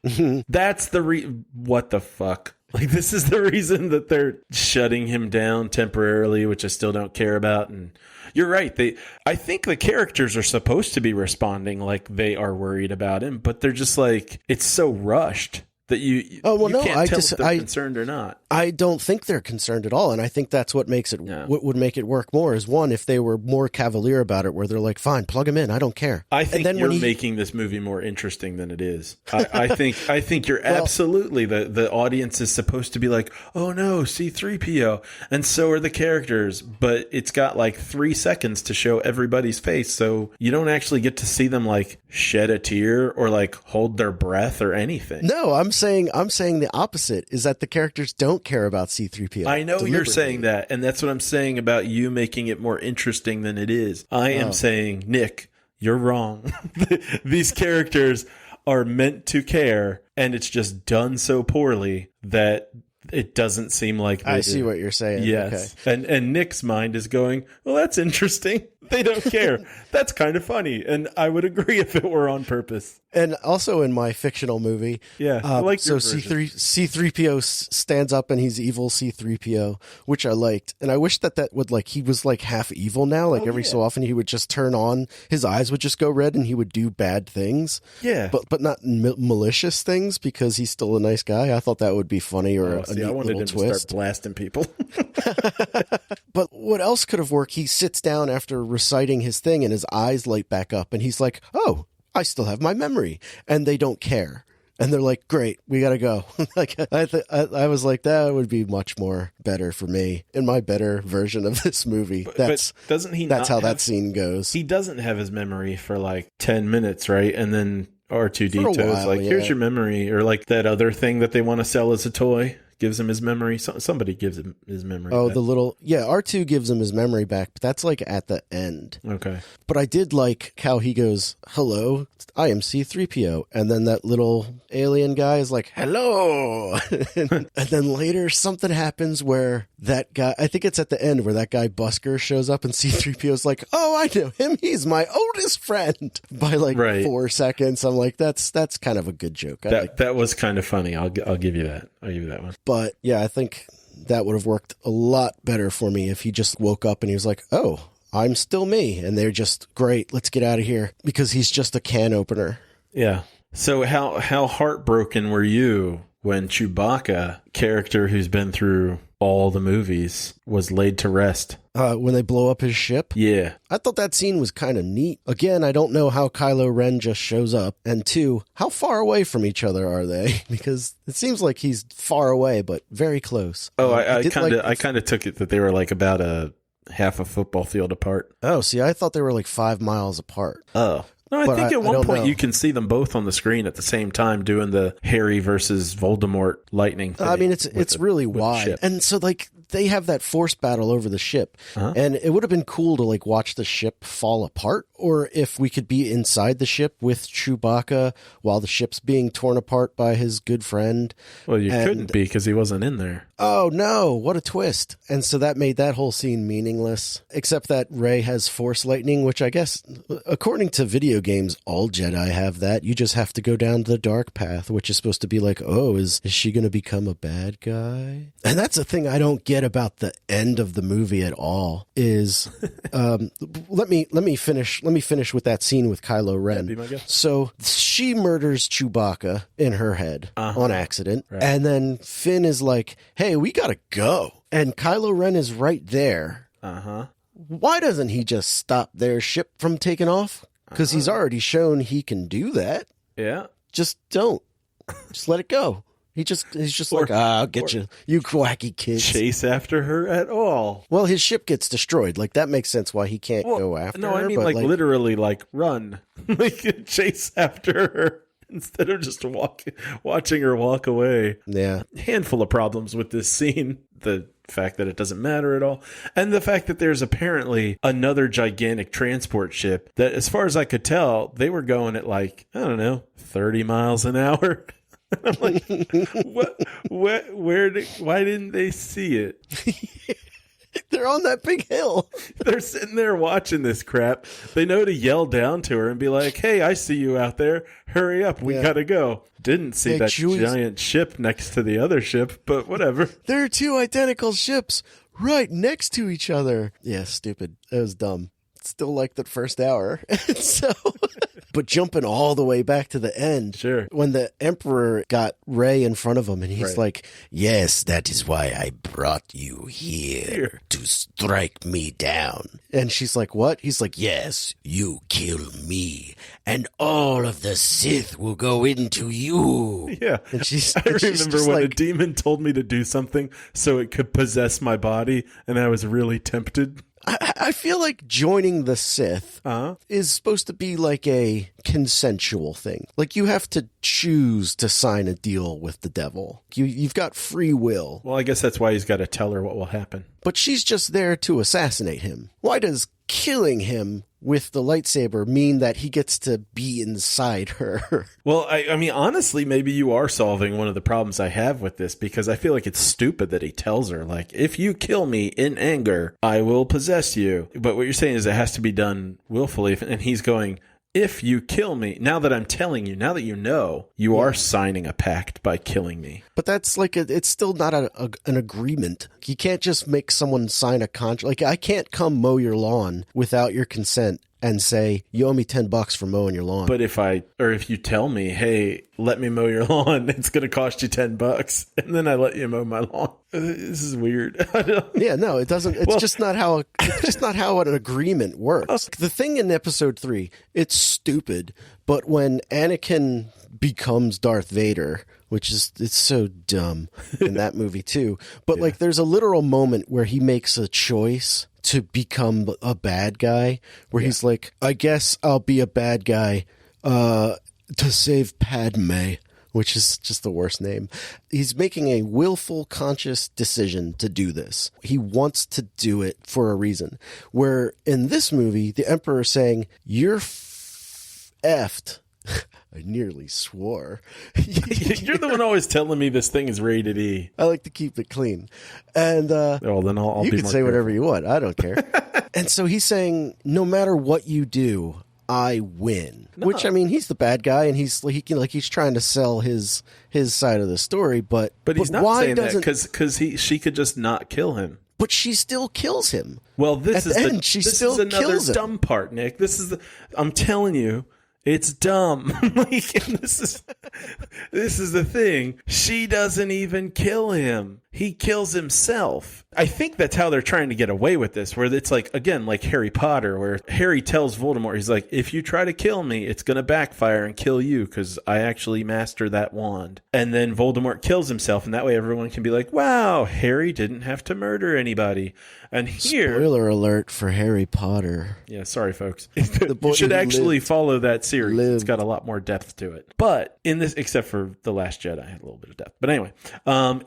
That's what the fuck? Like, this is the reason that they're shutting him down temporarily, which I still don't care about. And you're right. I think the characters are supposed to be responding like they are worried about him, but they're just like, it's so rushed that you can't tell if they're concerned or not. I don't think they're concerned at all, and I think that's what makes it what would make it work more is, one, if they were more cavalier about it, where they're like, fine, plug him in, I don't care. I think you're making this movie more interesting than it is. I think you're absolutely, the audience is supposed to be like, oh no, C-3PO, and so are the characters, but it's got like 3 seconds to show everybody's face, so you don't actually get to see them like shed a tear or like hold their breath or anything. No, I'm saying the opposite, is that the characters don't care about C-3PO. I know you're saying that, and that's what I'm saying about you making it more interesting than it is. I am saying, Nick, you're wrong. These characters are meant to care, and it's just done so poorly that it doesn't seem like they see what you're saying. Yes. Okay. And Nick's mind is going, well, that's interesting. They don't care. That's kind of funny. And I would agree if it were on purpose. And also in my fictional movie, I like so C-3PO stands up and he's evil C-3PO, which I liked. And I wish that would, like, he was like half evil now. Like every so often he would just turn on, his eyes would just go red and he would do bad things. Yeah. But not malicious things, because he's still a nice guy. I thought that would be funny, or a neat I wanted little him twist. to start blasting people. But what else could have worked? He sits down after reciting his thing and his eyes light back up and he's like, oh, I still have my memory. And they don't care. And they're like, great, we got to go. Like, I was like, that would be much more better for me in my better version of this movie. But doesn't he? That's how that scene goes. He doesn't have his memory for like 10 minutes, right? And then R2-D2 is like, here's your memory. Or like that other thing that they want to sell as a toy. Gives him his memory. Somebody gives him his memory back. R2 gives him his memory back, but that's like at the end. Okay. But I did like how he goes, hello, I am C-3PO. And then that little alien guy is like, hello. And then later something happens where that guy, I think it's at the end, where that guy Busker shows up and C-3PO is like, oh, I know him. He's my oldest friend. By like 4 seconds. I'm like, that's kind of a good joke. That was kind of funny. I'll give you that. I'll give you that one. But yeah, I think that would have worked a lot better for me if he just woke up and he was like, oh, I'm still me. And they're just, great, let's get out of here. Because he's just a can opener. Yeah. So how heartbroken were you when Chewbacca, character who's been through all the movies, was laid to rest? When they blow up his ship? Yeah. I thought that scene was kind of neat. Again, I don't know how Kylo Ren just shows up. And two, how far away from each other are they? Because it seems like he's far away, but very close. Oh, I kind of took it that they were like about a half a football field apart. Oh, see, I thought they were like 5 miles apart. Oh. No, I think at one point you can see them both on the screen at the same time doing the Harry versus Voldemort lightning thing. I mean, it's really wide. And so, like, they have that force battle over the ship. And it would have been cool to like watch the ship fall apart, or if we could be inside the ship with Chewbacca while the ship's being torn apart by his good friend. Well, you couldn't be because he wasn't in there. Oh no, what a twist. And so that made that whole scene meaningless, except that Rey has force lightning, which I guess, according to video games, all Jedi have that. You just have to go down the dark path, which is supposed to be like, oh, is she going to become a bad guy? And that's the thing I don't get about the end of the movie at all is, let me finish with that scene with Kylo Ren. Be my guest. So she murders Chewbacca in her head on accident. Right. And then Finn is like, hey, we got to go. And Kylo Ren is right there. Why doesn't he just stop their ship from taking off? Because he's already shown he can do that. Yeah. Just don't. Just let it go. He's just like, I'll get you, you wacky kids. Chase after her at all. Well, his ship gets destroyed. Like, that makes sense why he can't go after her. No, I mean, like literally, like, run. Like, chase after her instead of just watching her walk away. Yeah. Handful of problems with this scene. The fact that it doesn't matter at all. And the fact that there's apparently another gigantic transport ship that, as far as I could tell, they were going at like, I don't know, 30 miles an hour. I'm like, why didn't they see it? They're on that big hill. They're sitting there watching this crap. They know to yell down to her and be like, hey, I see you out there. Hurry up. We gotta go. Didn't see that giant ship next to the other ship, but whatever. There are two identical ships right next to each other. Yeah, stupid. That was dumb. Still like the first hour. So, but jumping all the way back to the end, sure. When the Emperor got Rey in front of him, and he's like, "Yes, that is why I brought you here to strike me down." And she's like, "What?" He's like, "Yes, you kill me, and all of the Sith will go into you." Yeah, and I remember when a demon told me to do something so it could possess my body, and I was really tempted. I feel like joining the Sith is supposed to be like a consensual thing. Like, you have to choose to sign a deal with the devil. You've got free will. Well, I guess that's why he's got to tell her what will happen. But she's just there to assassinate him. Why does killing him with the lightsaber mean that he gets to be inside her? Well, I mean, honestly, maybe you are solving one of the problems I have with this, because I feel like it's stupid that he tells her, like, if you kill me in anger, I will possess you. But what you're saying is it has to be done willfully. And he's going, if you kill me, now that I'm telling you, now that you know, you are signing a pact by killing me. But that's like, it's still not an agreement. You can't just make someone sign a contract. Like, I can't come mow your lawn without your consent and say, you owe me $10 for mowing your lawn. But if you tell me, hey, let me mow your lawn, it's going to cost you $10, and then I let you mow my lawn. This is weird. Yeah, no, it doesn't. It's just not how an agreement works. The thing in episode 3, it's stupid, but when Anakin becomes Darth Vader, it's so dumb in that movie too. But like, there's a literal moment where he makes a choice to become a bad guy, where he's like, I guess I'll be a bad guy to save Padme, which is just the worst name. He's making a willful, conscious decision to do this. He wants to do it for a reason. Where in this movie, the Emperor is saying, you're effed. I nearly swore. You're the one always telling me this thing is rated E. I like to keep it clean. And well, then I'll you be can more say careful. whatever you want. I don't care. And so he's saying, no matter what you do, I win. No. Which, I mean, he's the bad guy, and he's trying to sell his side of the story. But he's not saying that because she could just not kill him. But she still kills him. Well, this is another him. Dumb part, Nick. I'm telling you. It's dumb. This is the thing. She doesn't even kill him. He kills himself. I think that's how they're trying to get away with this, where it's like, again, like Harry Potter, where Harry tells Voldemort, he's like, if you try to kill me, it's going to backfire and kill you because I actually master that wand. And then Voldemort kills himself, and that way everyone can be like, wow, Harry didn't have to murder anybody. And here... Spoiler alert for Harry Potter. Yeah, sorry, folks. You should actually follow that series. It's got a lot more depth to it. But in this, except for The Last Jedi, had a little bit of depth. But anyway,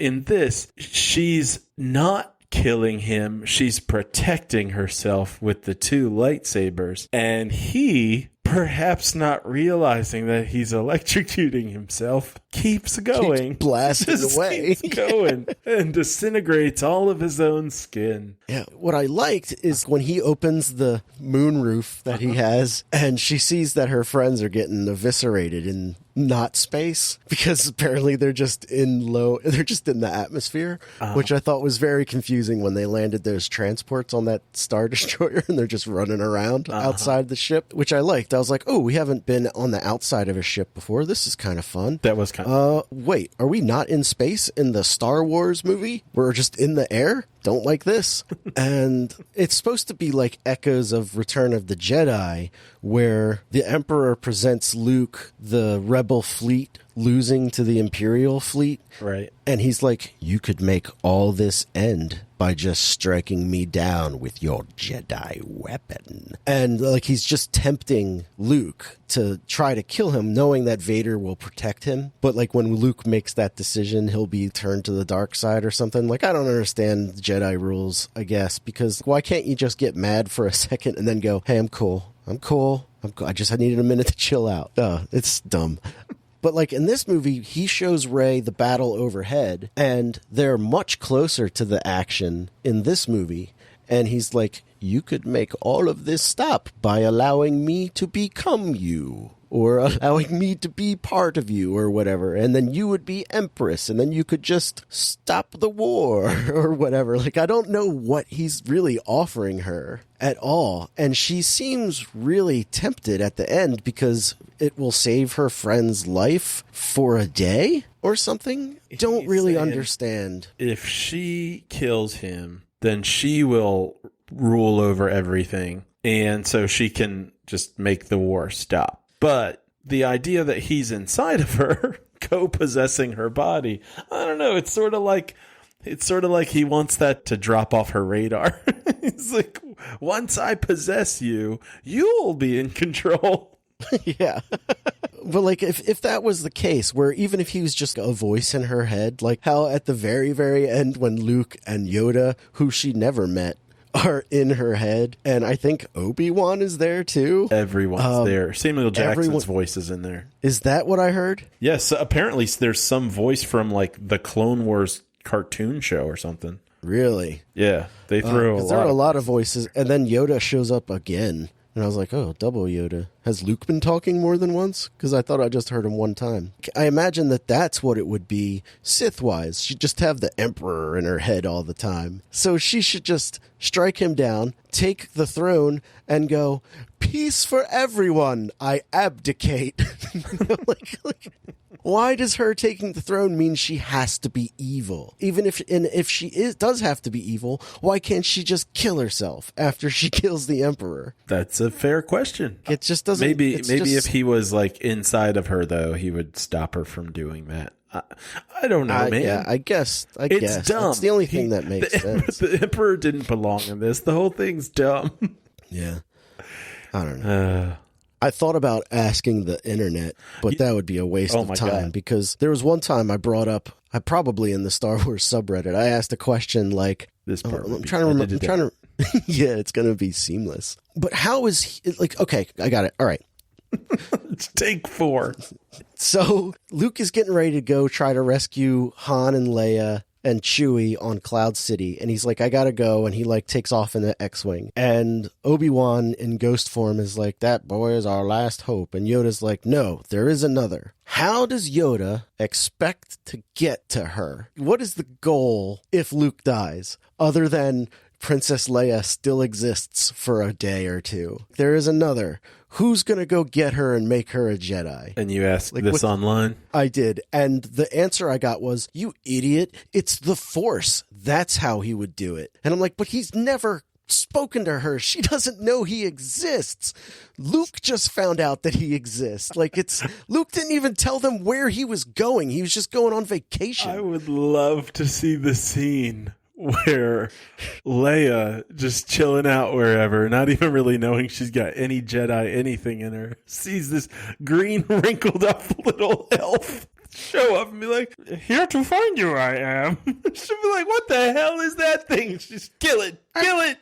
in this, she's not killing him. She's protecting herself with the 2 lightsabers. And he, perhaps not realizing that he's electrocuting himself, keeps going. Keeps blasting away. Keeps going and disintegrates all of his own skin. Yeah. What I liked is when he opens the moon roof that he has and she sees that her friends are getting eviscerated in not space because apparently they're just in the atmosphere, which I thought was very confusing when they landed those transports on that Star Destroyer and they're just running around outside the ship, which I liked. I was like, oh, we haven't been on the outside of a ship before. This is kind of fun. That was kind of wait, are we not in space in the Star Wars movie? We're just in the air? Don't like this. And it's supposed to be like echoes of Return of the Jedi, where the Emperor presents Luke the rebel fleet losing to the Imperial fleet. Right. And he's like, you could make all this end by just striking me down with your Jedi weapon. And like he's just tempting Luke to try to kill him, knowing that Vader will protect him. But like when Luke makes that decision, he'll be turned to the dark side or something. Like, I don't understand Jedi rules, I guess, because why can't you just get mad for a second and then go, hey, I'm cool. I needed a minute to chill out. It's dumb. But like in this movie, he shows Rey the battle overhead, and they're much closer to the action in this movie. And he's like, you could make all of this stop by allowing me to become you, or allowing me to be part of you, or whatever. And then you would be Empress, and then you could just stop the war, or whatever. Like, I don't know what he's really offering her at all. And she seems really tempted at the end because it will save her friend's life for a day or something. Don't really understand. If she kills him, then she will rule over everything. And so she can just make the war stop. But the idea that he's inside of her, co-possessing her body, I don't know. It's sort of like he wants that to drop off her radar. It's like, once I possess you, you'll be in control. Yeah. But like if that was the case, where even if he was just a voice in her head, like how at the very, very end when Luke and Yoda, who she never met, are in her head, and I think Obi-Wan is there too. Everyone's there. Samuel Jackson's voice is in there. Is that what I heard? Yes, apparently there's some voice from like the Clone Wars cartoon show or something. Really? Yeah, they threw a lot. There are a lot of voices, and then Yoda shows up again. And I was like, oh, double Yoda. Has Luke been talking more than once? Because I thought I just heard him one time. I imagine that that's what it would be Sith-wise. She'd just have the Emperor in her head all the time. So she should just strike him down, take the throne, and go, peace for everyone, I abdicate. Why does her taking the throne mean she has to be evil? Even if she does have to be evil, why can't she just kill herself after she kills the Emperor? That's a fair question. It just doesn't. Maybe if he was like inside of her, though, he would stop her from doing that. I don't know, man. Yeah, I guess. It's dumb. That's the only thing that makes sense. The Emperor didn't belong in this. The whole thing's dumb. Yeah. I don't know. I thought about asking the internet, but that would be a waste of time. God. Because there was one time I brought up, probably in the Star Wars subreddit, I asked a question like, this part. I'm trying to remember. Yeah, it's going to be seamless. But how is he, like, okay, I got it. All right. Take 4. So Luke is getting ready to go try to rescue Han and Leia and Chewie on Cloud City, and he's like, I gotta go, and he like takes off in the X-Wing, and Obi-Wan in ghost form is like, that boy is our last hope, and Yoda's like, no, there is another. How does Yoda expect to get to her? What is the goal if Luke dies, other than Princess Leia still exists for a day or two? There is another. Who's going to go get her and make her a Jedi? And you asked this online? I did. And the answer I got was, you idiot, it's the Force. That's how he would do it. And I'm like, but he's never spoken to her. She doesn't know he exists. Luke just found out that he exists. Like, Luke didn't even tell them where he was going. He was just going on vacation. I would love to see the scene where Leia just chilling out wherever, not even really knowing she's got any Jedi anything in her, sees this green wrinkled up little elf show up and be like, here to find you I am. She'll be like, what the hell is that thing? Just kill it. Kill it.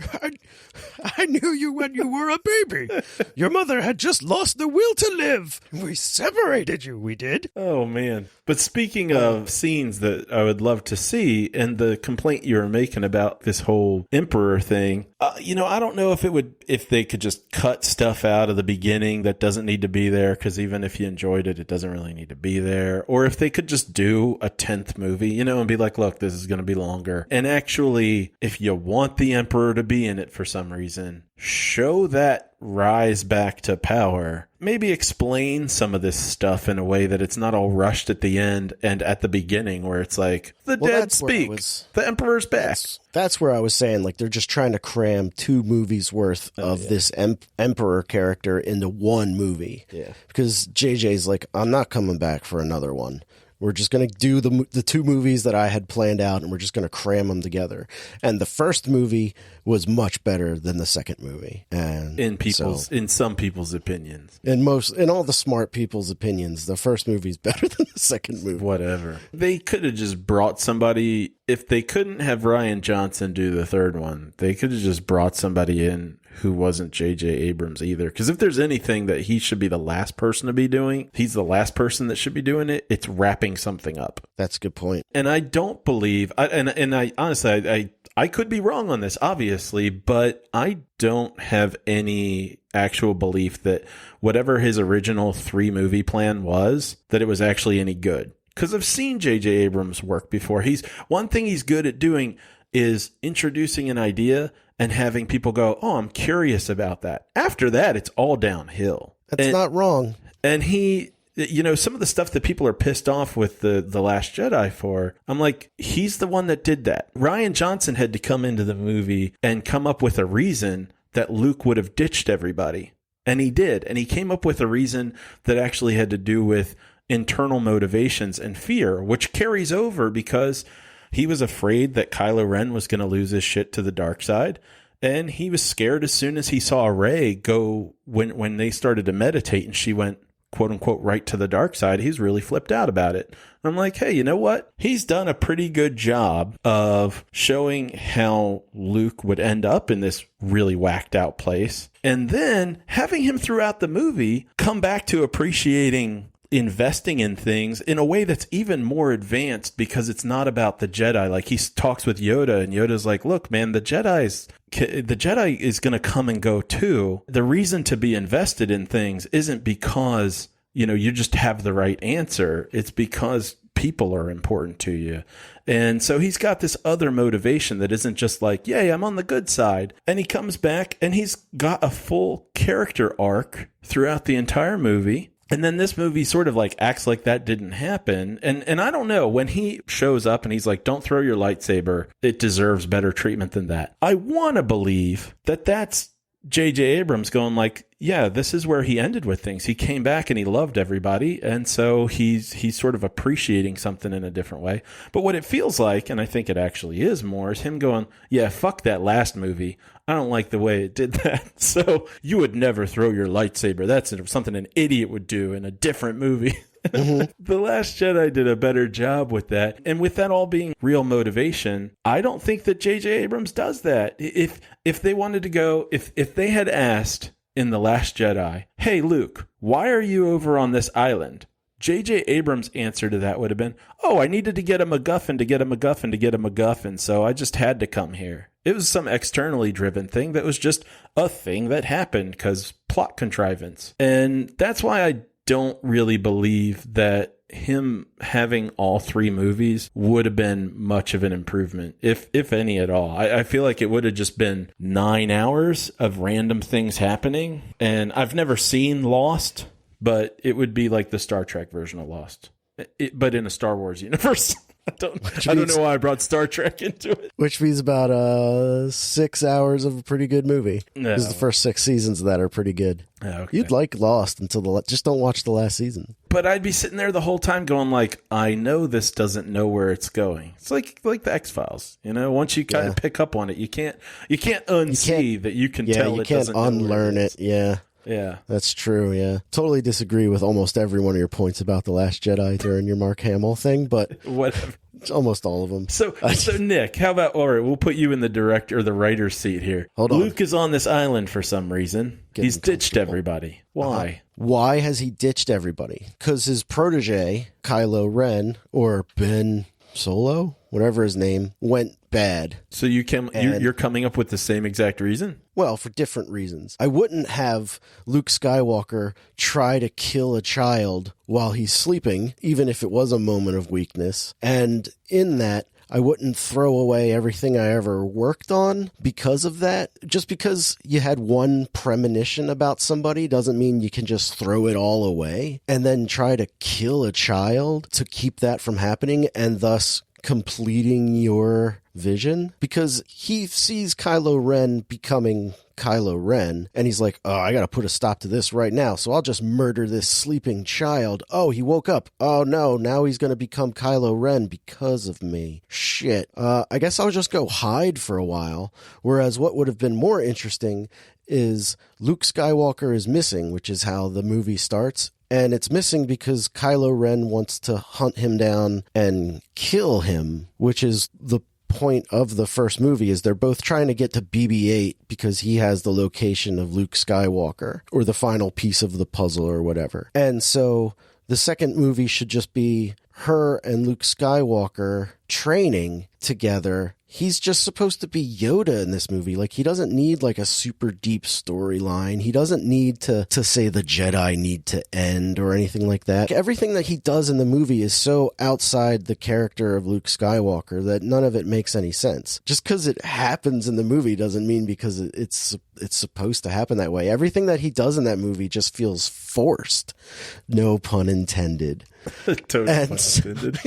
I knew you when you were a baby. Your mother had just lost the will to live. We separated you, we did. Oh, man. But speaking of scenes that I would love to see, and the complaint you were making about this whole Emperor thing, I don't know if they could just cut stuff out of the beginning that doesn't need to be there, because even if you enjoyed it, it doesn't really need to be there. Or if they could just do a 10th movie, and be like, look, this is going to be longer. And actually, if you want the Emperor to be in it for some reason, show that rise back to power. Maybe explain some of this stuff in a way that it's not all rushed at the end and at the beginning, where it's like, the dead speak, the Emperor's back. That's where I was saying, like, they're just trying to cram 2 movies worth of this Emperor character into one movie. Yeah. Because JJ's like, I'm not coming back for another one. We're just going to do the 2 movies that I had planned out, and we're just going to cram them together. And the first movie was much better than the second movie. And in some people's opinions. In all the smart people's opinions, the first movie's better than the second movie. Whatever. They could have just brought somebody, if they couldn't have Rian Johnson do the third one, they could have just brought somebody in who wasn't J.J. Abrams either. Because if there's anything that he should be the last person to be doing, he's the last person that should be doing it, it's wrapping something up. That's a good point. And I don't believe, I honestly, I could be wrong on this, obviously, but I don't have any actual belief that whatever his original 3-movie plan was, that it was actually any good. Because I've seen J.J. Abrams work before. One thing he's good at doing is introducing an idea and having people go, oh, I'm curious about that. After that, it's all downhill. That's not wrong. And he, some of the stuff that people are pissed off with the Last Jedi for, I'm like, he's the one that did that. Rian Johnson had to come into the movie and come up with a reason that Luke would have ditched everybody. And he did. And he came up with a reason that actually had to do with internal motivations and fear, which carries over because he was afraid that Kylo Ren was going to lose his shit to the dark side. And he was scared as soon as he saw Rey go, when they started to meditate and she went, quote unquote, right to the dark side. He's really flipped out about it. I'm like, hey, you know what? He's done a pretty good job of showing how Luke would end up in this really whacked out place. And then having him throughout the movie come back to appreciating investing in things in a way that's even more advanced, because it's not about the Jedi. Like, he talks with Yoda, and Yoda's like, look, man, the Jedi is going to come and go too. The reason to be invested in things isn't because, you just have the right answer. It's because people are important to you. And so he's got this other motivation that isn't just like, yay, I'm on the good side. And he comes back and he's got a full character arc throughout the entire movie. And then this movie sort of like acts like that didn't happen. And I don't know, when he shows up and he's like, don't throw your lightsaber, it deserves better treatment than that. I want to believe that that's J.J. Abrams going like, yeah, this is where he ended with things. He came back and he loved everybody. And so he's sort of appreciating something in a different way. But what it feels like, and I think it actually is more, is him going, yeah, fuck that last movie. I don't like the way it did that. So you would never throw your lightsaber. That's something an idiot would do in a different movie. Mm-hmm. The Last Jedi did a better job with that. And with that all being real motivation, I don't think that J.J. Abrams does that. If they wanted to go, if they had asked in The Last Jedi, hey, Luke, why are you over on this island? J.J. Abrams' answer to that would have been, oh, I needed to get a MacGuffin to get a MacGuffin to get a MacGuffin, so I just had to come here. It was some externally driven thing that was just a thing that happened because plot contrivance. And that's why I don't really believe that him having all 3 movies would have been much of an improvement, if any at all. I feel like it would have just been 9 hours of random things happening. And I've never seen Lost, but it would be like the Star Trek version of Lost, but in a Star Wars universe. I don't know why I brought Star Trek into it. Which means about 6 hours of a pretty good movie. Because the first 6 seasons of that are pretty good. Okay. You'd like Lost until just don't watch the last season. But I'd be sitting there the whole time going like, I know this doesn't know where it's going. It's like the X-Files, once you kind of pick up on it, you can't unsee that you can tell it doesn't know. You can't unlearn it. Yeah. Yeah. That's true, yeah. Totally disagree with almost every one of your points about The Last Jedi during your Mark Hamill thing, but whatever. Almost all of them. So Nick, how about, all right, we'll put you in the director or the writer's seat here. Hold on. Luke is on this island for some reason. He's ditched everybody. Why? Why has he ditched everybody? Because his protege, Kylo Ren, or Ben Solo, whatever his name, went bad. So you're coming up with the same exact reason? Well, for different reasons. I wouldn't have Luke Skywalker try to kill a child while he's sleeping, even if it was a moment of weakness. And in that, I wouldn't throw away everything I ever worked on because of that. Just because you had one premonition about somebody doesn't mean you can just throw it all away and then try to kill a child to keep that from happening and thus completing your vision. Because he sees Kylo Ren becoming Kylo Ren, and he's like, oh, I gotta put a stop to this right now, so I'll just murder this sleeping child. Oh, he woke up. Oh no, now he's gonna become Kylo Ren because of me. Shit. I guess I'll just go hide for a while. Whereas what would have been more interesting is Luke Skywalker is missing, which is how the movie starts. And it's missing because Kylo Ren wants to hunt him down and kill him, which is the point of the first movie. Is they're both trying to get to BB-8 because he has the location of Luke Skywalker, or the final piece of the puzzle or whatever. And so the second movie should just be her and Luke Skywalker training together. He's just supposed to be Yoda in this movie. Like, he doesn't need like a super deep storyline. He doesn't need to say the Jedi need to end or anything like that. Everything that he does in the movie is so outside the character of Luke Skywalker that none of it makes any sense. Just because it happens in the movie doesn't mean because it's supposed to happen that way. Everything that he does in that movie just feels forced. No pun intended. Totally pun intended.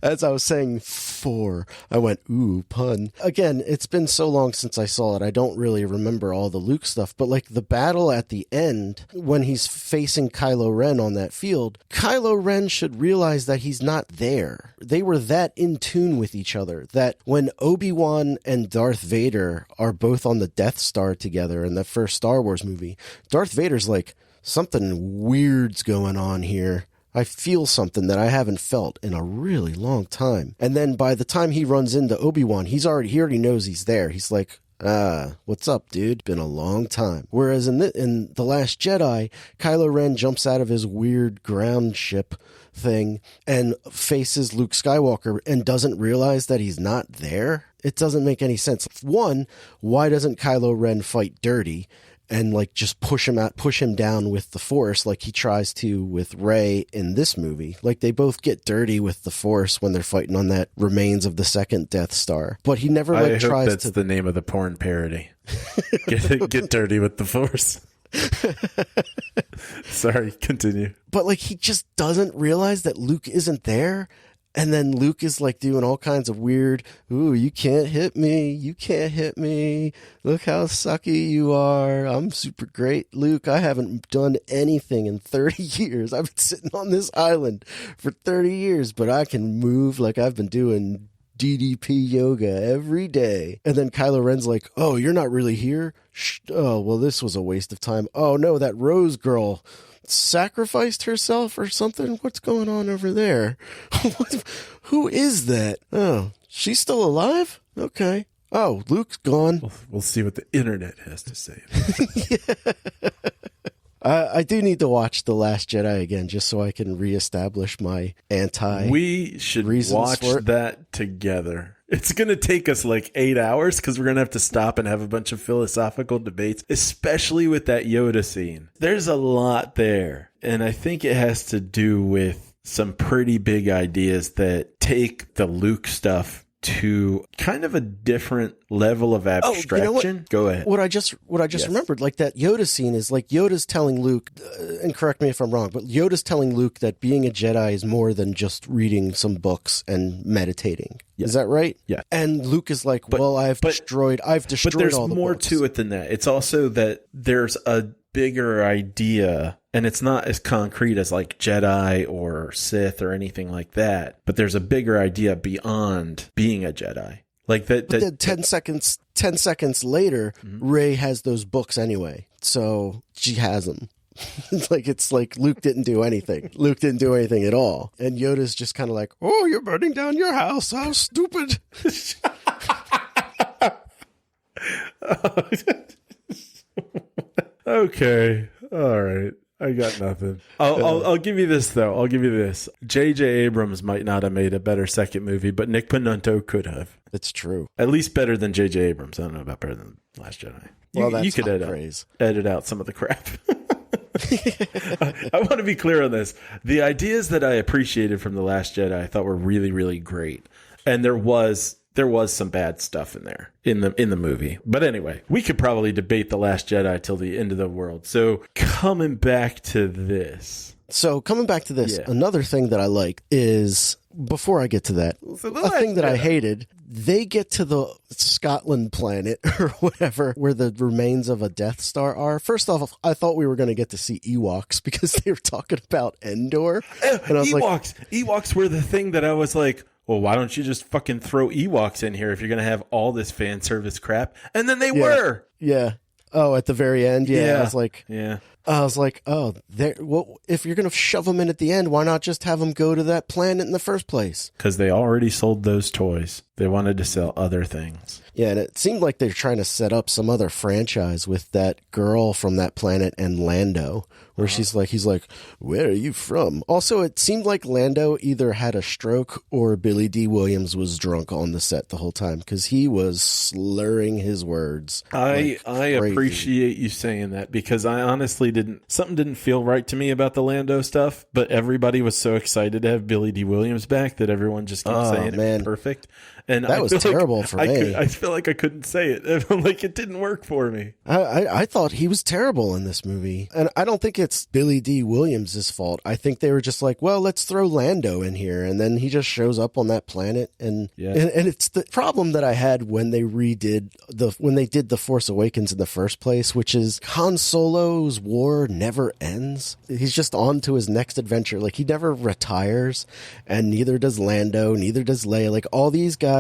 As I was saying I went, ooh, pun. Again, it's been so long since I saw it, I don't really remember all the Luke stuff, but like the battle at the end, when he's facing Kylo Ren on that field, Kylo Ren should realize that he's not there. They were that in tune with each other that when Obi-Wan and Darth Vader are both on the Death Star together in the first Star Wars movie, Darth Vader's like, something weird's going on here. I feel something that I haven't felt in a really long time. And then by the time he runs into Obi-Wan, he already knows he's there. He's like, what's up, dude? Been a long time. Whereas in The Last Jedi, Kylo Ren jumps out of his weird ground ship thing and faces Luke Skywalker and doesn't realize that he's not there. It doesn't make any sense. One, why doesn't Kylo Ren fight dirty and like just push him down with the Force like he tries to with Rey in this movie? Like, they both get dirty with the Force when they're fighting on that remains of the second Death Star. But he never I tries hope that's the name of the porn parody. Get dirty with the Force. Sorry, continue. But like, he just doesn't realize that Luke isn't there. And then Luke is like doing all kinds of weird, ooh, you can't hit me. You can't hit me. Look how sucky you are. I'm super great, Luke. I haven't done anything in 30 years. I've been sitting on this island for 30 years, but I can move like I've been doing DDP yoga every day. And then Kylo Ren's like, oh, you're not really here? Oh, well, this was a waste of time. Oh, no, that Rose girl sacrificed herself or something? What's going on over there? Who is that? Oh, she's still alive? Okay. Oh, Luke's gone. We'll see what the internet has to say. Yeah. I do need to watch The Last Jedi again just so I can reestablish my We should watch that together. It's going to take us like 8 hours because we're going to have to stop and have a bunch of philosophical debates, especially with that Yoda scene. There's a lot there, and I think it has to do with some pretty big ideas that take the Luke stuff to kind of a different level of abstraction. You know what? Go ahead. What I just remembered, like that Yoda scene is like Yoda's telling Luke, and correct me if I'm wrong, but Yoda's telling Luke that being a Jedi is more than just reading some books and meditating. Yeah. Is that right? Yeah. And Luke is like, well, I've destroyed all the books. But there's more to it than that. It's also that there's a bigger idea, and it's not as concrete as like Jedi or Sith or anything like that, but there's a bigger idea beyond being a Jedi. Like that. But then 10 seconds later, Rey has those books anyway. So she has them. It's like Luke didn't do anything. Luke didn't do anything at all. And Yoda's just kind of like, oh, you're burning down your house. How stupid. Okay. All right. I got nothing. I'll give you this, though. I'll give you this. J.J. Abrams might not have made a better second movie, but Nick Pinunto could have. It's true. At least better than J.J. Abrams. I don't know about better than Last Jedi. That's you could edit out some of the crap. I want to be clear on this. The ideas that I appreciated from The Last Jedi I thought were really, really great. And there was some bad stuff in there in the movie. But anyway, we could probably debate The Last Jedi till the end of the world. So coming back to this. Another thing that I like is, before I get to that, a thing that I hated, they get to the Scotland planet or whatever, where the remains of a Death Star are. First off, I thought we were going to get to see Ewoks because they were talking about Endor. And I was Ewoks were the thing that I was like, well, why don't you just fucking throw Ewoks in here if you're going to have all this fan service crap? And then they were. Yeah. Oh, at the very end? Yeah. I was like, oh, well, if you're going to shove them in at the end, why not just have them go to that planet in the first place? Because they already sold those toys. They wanted to sell other things. Yeah, and it seemed like they're trying to set up some other franchise with that girl from that planet and Lando, where he's like, where are you from? Also, it seemed like Lando either had a stroke or Billy D. Williams was drunk on the set the whole time, because he was slurring his words. I appreciate you saying that, because I honestly something didn't feel right to me about the Lando stuff, but everybody was so excited to have Billy D. Williams back that everyone just kept saying it was perfect. And that was terrible for me. I feel like I couldn't say it. Like, it didn't work for me. I thought he was terrible in this movie. And I don't think it's Billy D. Williams' fault. I think they were just like, well, let's throw Lando in here. And then he just shows up on that planet. And it's the problem that I had when they did The Force Awakens in the first place, which is Han Solo's war never ends. He's just on to his next adventure. Like, he never retires, and neither does Lando, neither does Leia. Like, all these guys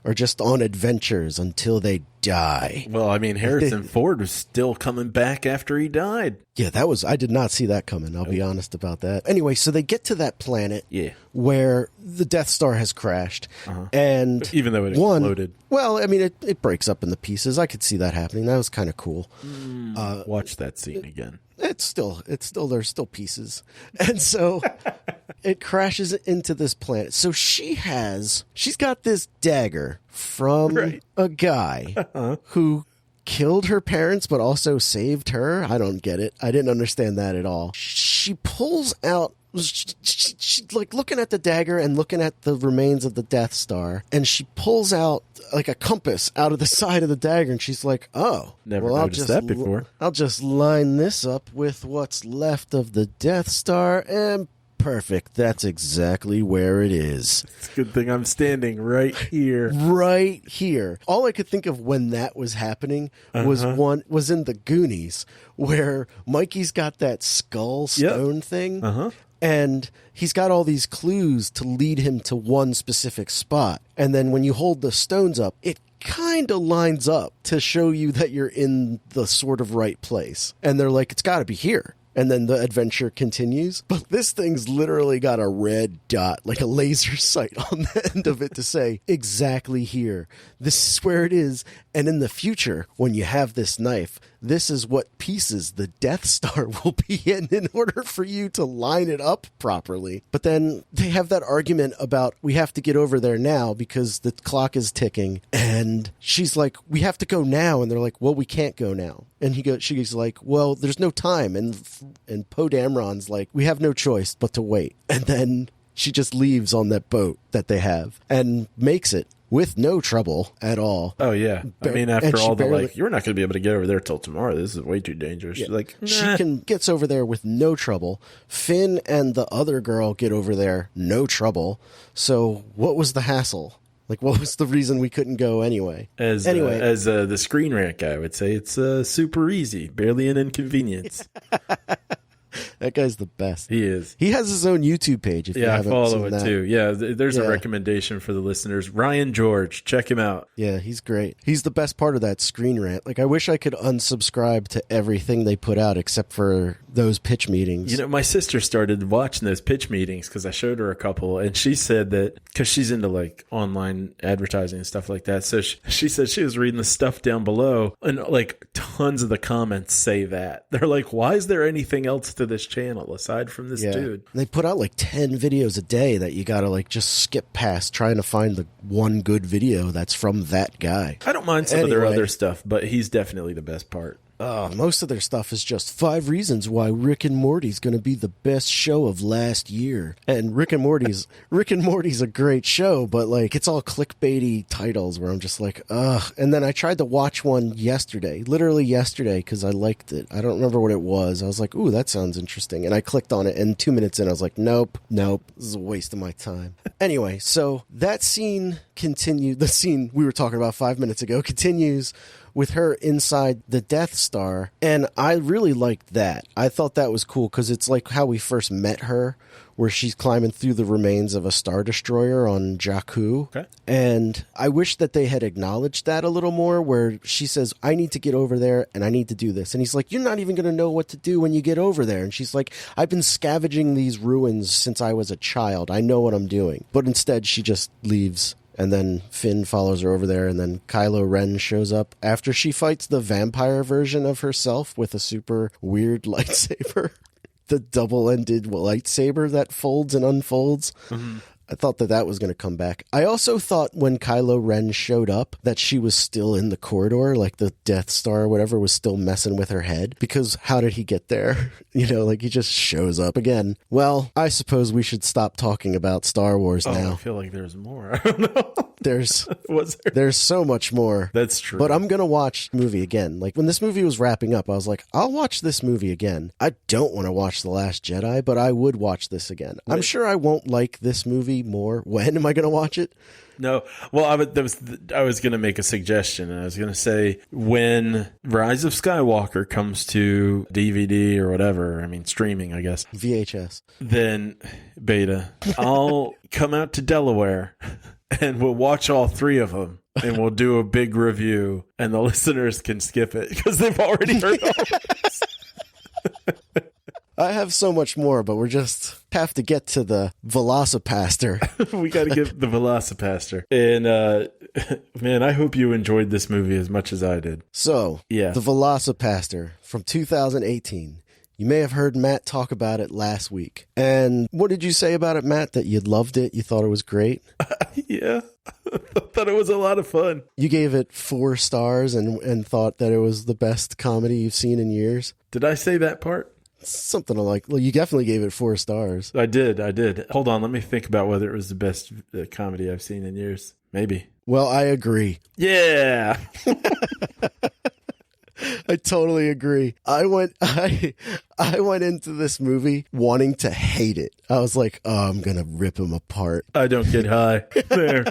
are just on adventures until they die. Well, I mean, Harrison Ford was still coming back after he died. Yeah, I did not see that coming. I'll be honest about that. Anyway, so they get to that planet where the Death Star has crashed. And even though it exploded. Well, I mean, it breaks up into pieces. I could see that happening. That was kind of cool. Watch that scene again. There's still pieces. And so it crashes into this planet. So she's got this dagger from a guy who killed her parents but also saved her. I don't get it. I didn't understand that at all. She pulls out, she's like looking at the dagger and looking at the remains of the Death Star, and she pulls out like a compass out of the side of the dagger, and she's like, oh, never noticed that before. I'll just line this up with what's left of the Death Star, and perfect. That's exactly where it is. It's a good thing I'm standing right here. Right here. All I could think of when that was happening was in the Goonies, where Mikey's got that skull stone thing. And he's got all these clues to lead him to one specific spot. And then when you hold the stones up, it kind of lines up to show you that you're in the sort of right place. And they're like, it's got to be here. And then the adventure continues. But this thing's literally got a red dot, like a laser sight on the end of it to say, exactly here. This is where it is. And in the future, when you have this knife, this is what pieces the Death Star will be in order for you to line it up properly. But then they have that argument about, we have to get over there now because the clock is ticking. And she's like, we have to go now. And they're like, well, we can't go now. And she's like, well, there's no time. And Poe Dameron's like, we have no choice but to wait. And then she just leaves on that boat that they have and makes it with no trouble at all. Oh, yeah. I mean, after all the, you're not going to be able to get over there till tomorrow. This is way too dangerous. Yeah. She's like, nah. She gets over there with no trouble. Finn and the other girl get over there, no trouble. So what was the hassle? Like, what was the reason we couldn't go anyway? As the Screen Rant guy would say, it's super easy, barely an inconvenience. That guy's the best. He is. He has his own YouTube page. If you I haven't follow seen it that. too. Yeah, there's a recommendation for the listeners. Ryan George, check him out. Yeah, he's great. He's the best part of that Screen Rant. Like, I wish I could unsubscribe to everything they put out except for those pitch meetings. You know, my sister started watching those pitch meetings because I showed her a couple, and she said that because she's into like online advertising and stuff like that. So she said she was reading the stuff down below, and like tons of the comments say that. They're like, why is there anything else to this channel aside from this dude? They put out like 10 videos a day that you gotta like just skip past trying to find the one good video that's from that guy. I don't mind some of their other stuff, but he's definitely the best part. Most of their stuff is just 5 reasons why Rick and Morty's going to be the best show of last year. And Rick and Morty's a great show, but like it's all clickbaity titles where I'm just like, ugh. And then I tried to watch one literally yesterday, because I liked it. I don't remember what it was. I was like, ooh, that sounds interesting. And I clicked on it, and 2 minutes in, I was like, nope, this is a waste of my time. Anyway, so that scene continued. The scene we were talking about 5 minutes ago continues with her inside the Death Star, and I really liked that. I thought that was cool because it's like how we first met her, where she's climbing through the remains of a Star Destroyer on Jakku. Okay. And I wish that they had acknowledged that a little more, where she says, I need to get over there and I need to do this. And he's like, you're not even going to know what to do when you get over there. And she's like, I've been scavenging these ruins since I was a child. I know what I'm doing. But instead, she just leaves. And then Finn follows her over there, and then Kylo Ren shows up after she fights the vampire version of herself with a super weird lightsaber. The double-ended lightsaber that folds and unfolds. Mm-hmm. I thought that was going to come back. I also thought when Kylo Ren showed up that she was still in the corridor, like the Death Star or whatever was still messing with her head. Because how did he get there? You know, like he just shows up again. Well, I suppose we should stop talking about Star Wars now. I feel like there's more. I don't know. There's so much more. That's true. But I'm going to watch the movie again. Like when this movie was wrapping up, I was like, I'll watch this movie again. I don't want to watch The Last Jedi, but I would watch this again. I'm sure I won't like this movie more. When am I going to watch it? No. Well, I was going to make a suggestion, and I was going to say when Rise of Skywalker comes to DVD or whatever, I mean streaming, I guess. VHS. Then, Beta, I'll come out to Delaware and we'll watch all 3 of them. And we'll do a big review, and the listeners can skip it because they've already heard all this. I have so much more, but we just have to get to the VelociPastor. We got to get the VelociPastor. And, man, I hope you enjoyed this movie as much as I did. So, the VelociPastor from 2018. You may have heard Matt talk about it last week. And what did you say about it, Matt? That you loved it? You thought it was great? Yeah. I thought it was a lot of fun. You gave it 4 stars and thought that it was the best comedy you've seen in years? Did I say that part? Something like, well, you definitely gave it 4 stars. I did. Hold on, let me think about whether it was the best comedy I've seen in years. Maybe. Well, I agree. Yeah. I totally agree. I went into this movie wanting to hate it. I was like, oh, I'm going to rip him apart. I don't get high. There.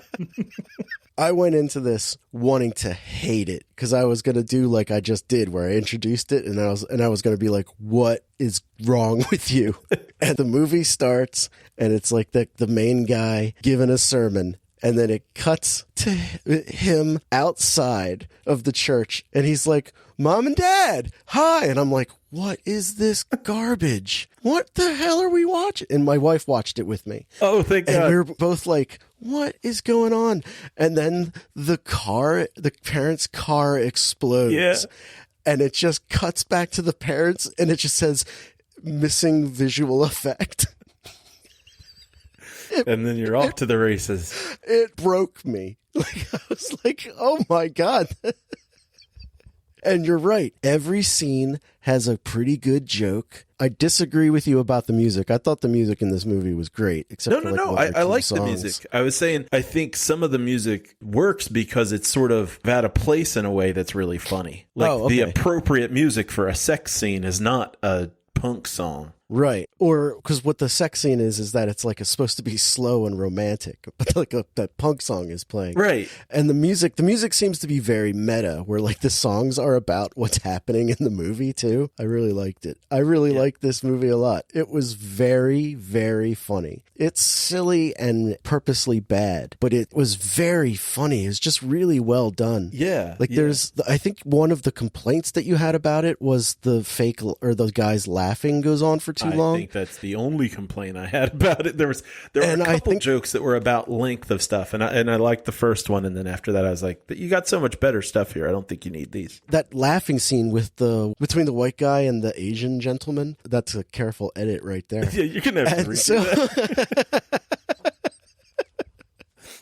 I went into this wanting to hate it because I was going to do like I just did, where I introduced it and I was going to be like, what is wrong with you? And the movie starts and it's like the main guy giving a sermon. And then it cuts to him outside of the church. And he's like, Mom and Dad, hi. And I'm like, what is this garbage? What the hell are we watching? And my wife watched it with me. Oh, thank God. And we were both like, what is going on? And then the parents' car explodes. Yeah. And it just cuts back to the parents. And it just says, missing visual effect. And then you're off to the races. It broke me. Like I was like, oh my God. And you're right. Every scene has a pretty good joke. I disagree with you about the music. I thought the music in this movie was great. Except No. I like the music. I was saying, I think some of the music works because it's sort of at a place in a way that's really funny. Like the appropriate music for a sex scene is not a punk song. Right. Or because what the sex scene is that it's like it's supposed to be slow and romantic, but like that punk song is playing. Right. And the music seems to be very meta, where like the songs are about what's happening in the movie too. I really liked it. I really liked this movie a lot. It was very, very funny. It's silly and purposely bad, but it was very funny. It's just really well done. Yeah. Like I think one of the complaints that you had about it was the fake or the guys laughing goes on for too long. I think that's the only complaint I had about it. There were a couple jokes that were about length of stuff, and I liked the first one, and then after that I was like, you got so much better stuff here. I don't think you need these. That laughing scene between the white guy and the Asian gentleman, that's a careful edit right there. Yeah, you're gonna have to redo that.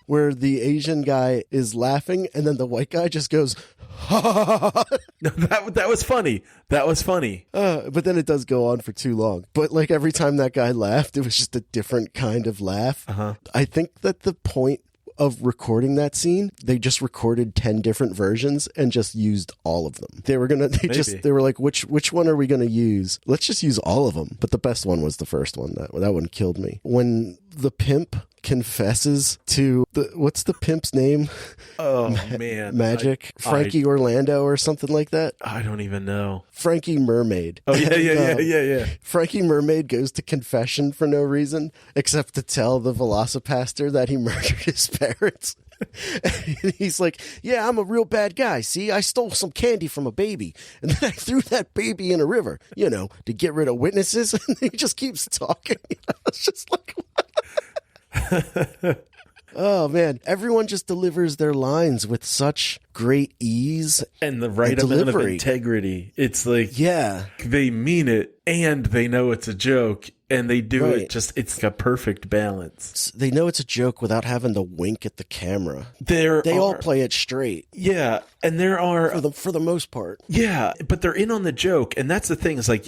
Where the Asian guy is laughing and then the white guy just goes, ha. No, that was funny. That was funny. But then it does go on for too long. But like every time that guy laughed, it was just a different kind of laugh. Uh-huh. I think that the point of recording that scene, they just recorded 10 different versions and just used all of them. They were like, which one are we going to use? Let's just use all of them. But the best one was the first one. That one killed me. When the pimp confesses to what's the pimp's name? Oh man, Magic Frankie Orlando or something like that. I don't even know. Frankie Mermaid. Oh yeah. Frankie Mermaid goes to confession for no reason except to tell the VelociPastor that he murdered his parents. And he's like, yeah, I'm a real bad guy. See, I stole some candy from a baby and then I threw that baby in a river, to get rid of witnesses. And he just keeps talking. It's just like, oh man, everyone just delivers their lines with such great ease and the right amount of integrity. It's like, they mean it and they know it's a joke and they do it it's a perfect balance. They know it's a joke without having to wink at the camera. They all play it straight. Yeah, and there are for the most part. Yeah, but they're in on the joke, and that's the thing. Is like,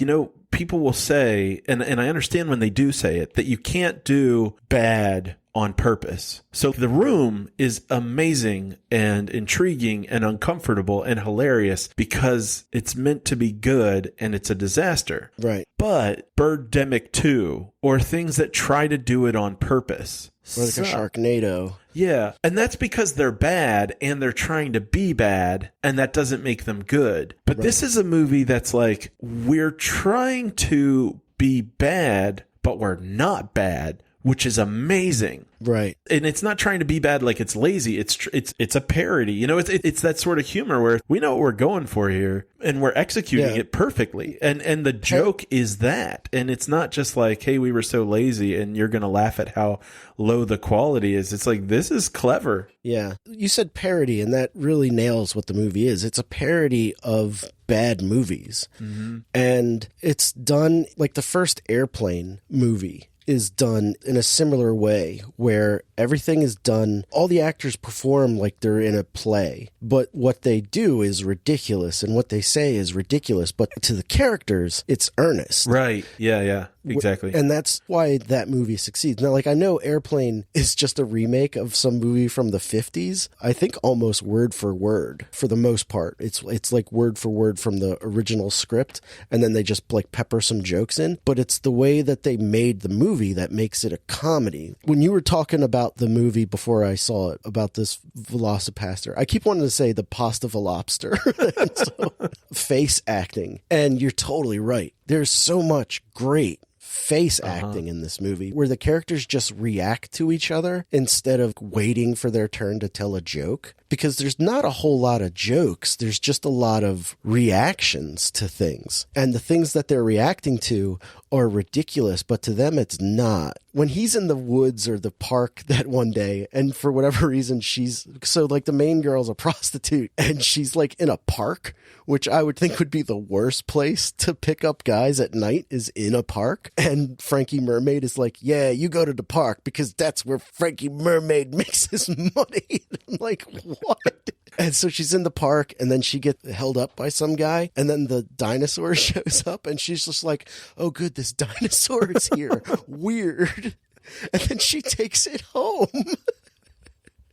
people will say, and I understand when they do say it, that you can't do bad on purpose. So The Room is amazing and intriguing and uncomfortable and hilarious because it's meant to be good and it's a disaster. Right. But Birdemic 2 or things that try to do it on purpose. Or like a Sharknado. Yeah. And that's because they're bad and they're trying to be bad, and that doesn't make them good. But this is a movie that's like, we're trying to be bad, but we're not bad, which is amazing. Right. And it's not trying to be bad like it's lazy. It's a parody. It's that sort of humor where we know what we're going for here and we're executing it perfectly. And the joke is that. And it's not just like, hey, we were so lazy and you're going to laugh at how low the quality is. It's like, this is clever. Yeah. You said parody, and that really nails what the movie is. It's a parody of bad movies. Mm-hmm. And it's done like the first Airplane movie is done in a similar way, where everything is done, all the actors perform like they're in a play, but what they do is ridiculous and what they say is ridiculous, but to the characters, it's earnest. Right. Yeah. Exactly. And that's why that movie succeeds. Now, like, I know Airplane is just a remake of some movie from the 50s. I think almost word for word for the most part. It's like word for word from the original script, and then they just like pepper some jokes in, but it's the way that they made the movie that makes it a comedy. When you were talking about the movie before I saw it, about this VelociPastor, I keep wanting to say the pasta velopster. So, face acting. And you're totally right. There's so much great face acting in this movie where the characters just react to each other instead of waiting for their turn to tell a joke, because there's not a whole lot of jokes. There's just a lot of reactions to things, and the things that they're reacting to are ridiculous, but to them it's not. When he's in the woods or the park that one day, and for whatever reason the main girl's a prostitute and she's like in a park, which I would think would be the worst place to pick up guys at night, is in a park. And Frankie Mermaid is like, yeah, you go to the park because that's where Frankie Mermaid makes his money. I'm like, what? And so she's in the park, and then she gets held up by some guy, and then the dinosaur shows up, and she's just like, oh, good, this dinosaur is here. Weird. And then she takes it home.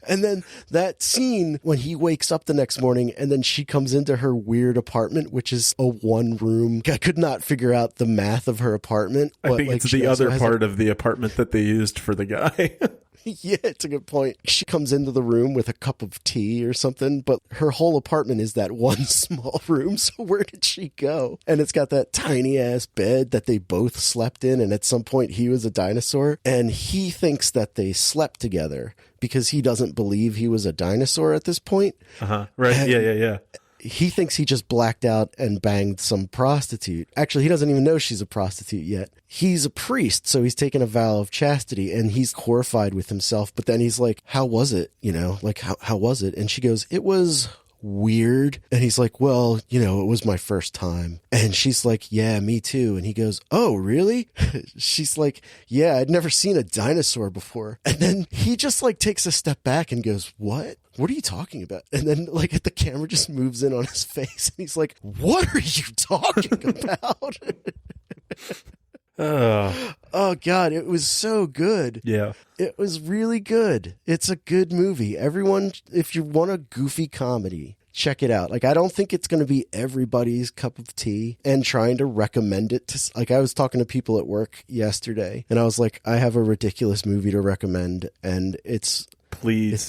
And then that scene when he wakes up the next morning and then she comes into her weird apartment, which is a one room. I could not figure out the math of her apartment. I think it's the other part of the apartment that they used for the guy. Yeah, it's a good point. She comes into the room with a cup of tea or something, but her whole apartment is that one small room. So where did she go? And it's got that tiny ass bed that they both slept in. And at some point he was a dinosaur and he thinks that they slept together because he doesn't believe he was a dinosaur at this point. Right. And Yeah. he thinks he just blacked out and banged some prostitute. Actually, he doesn't even know she's a prostitute yet. He's a priest, so he's taken a vow of chastity, and he's horrified with himself. But then he's like, how was it? You know, like, how was it? And she goes, it was weird. And he's like, well, you know, it was my first time. And she's like, yeah, me too. And he goes, oh, really? She's like, yeah, I'd never seen a dinosaur before. And then he just like takes a step back and goes, what are you talking about? And then like the camera just moves in on his face and he's like, what are you talking about? Oh God, it was so good. Yeah. It was really good. It's a good movie. Everyone, if you want a goofy comedy, check it out. Like, I don't think it's going to be everybody's cup of tea, and trying to recommend it to, like, I was talking to people at work yesterday and I was like, I have a ridiculous movie to recommend and it's, please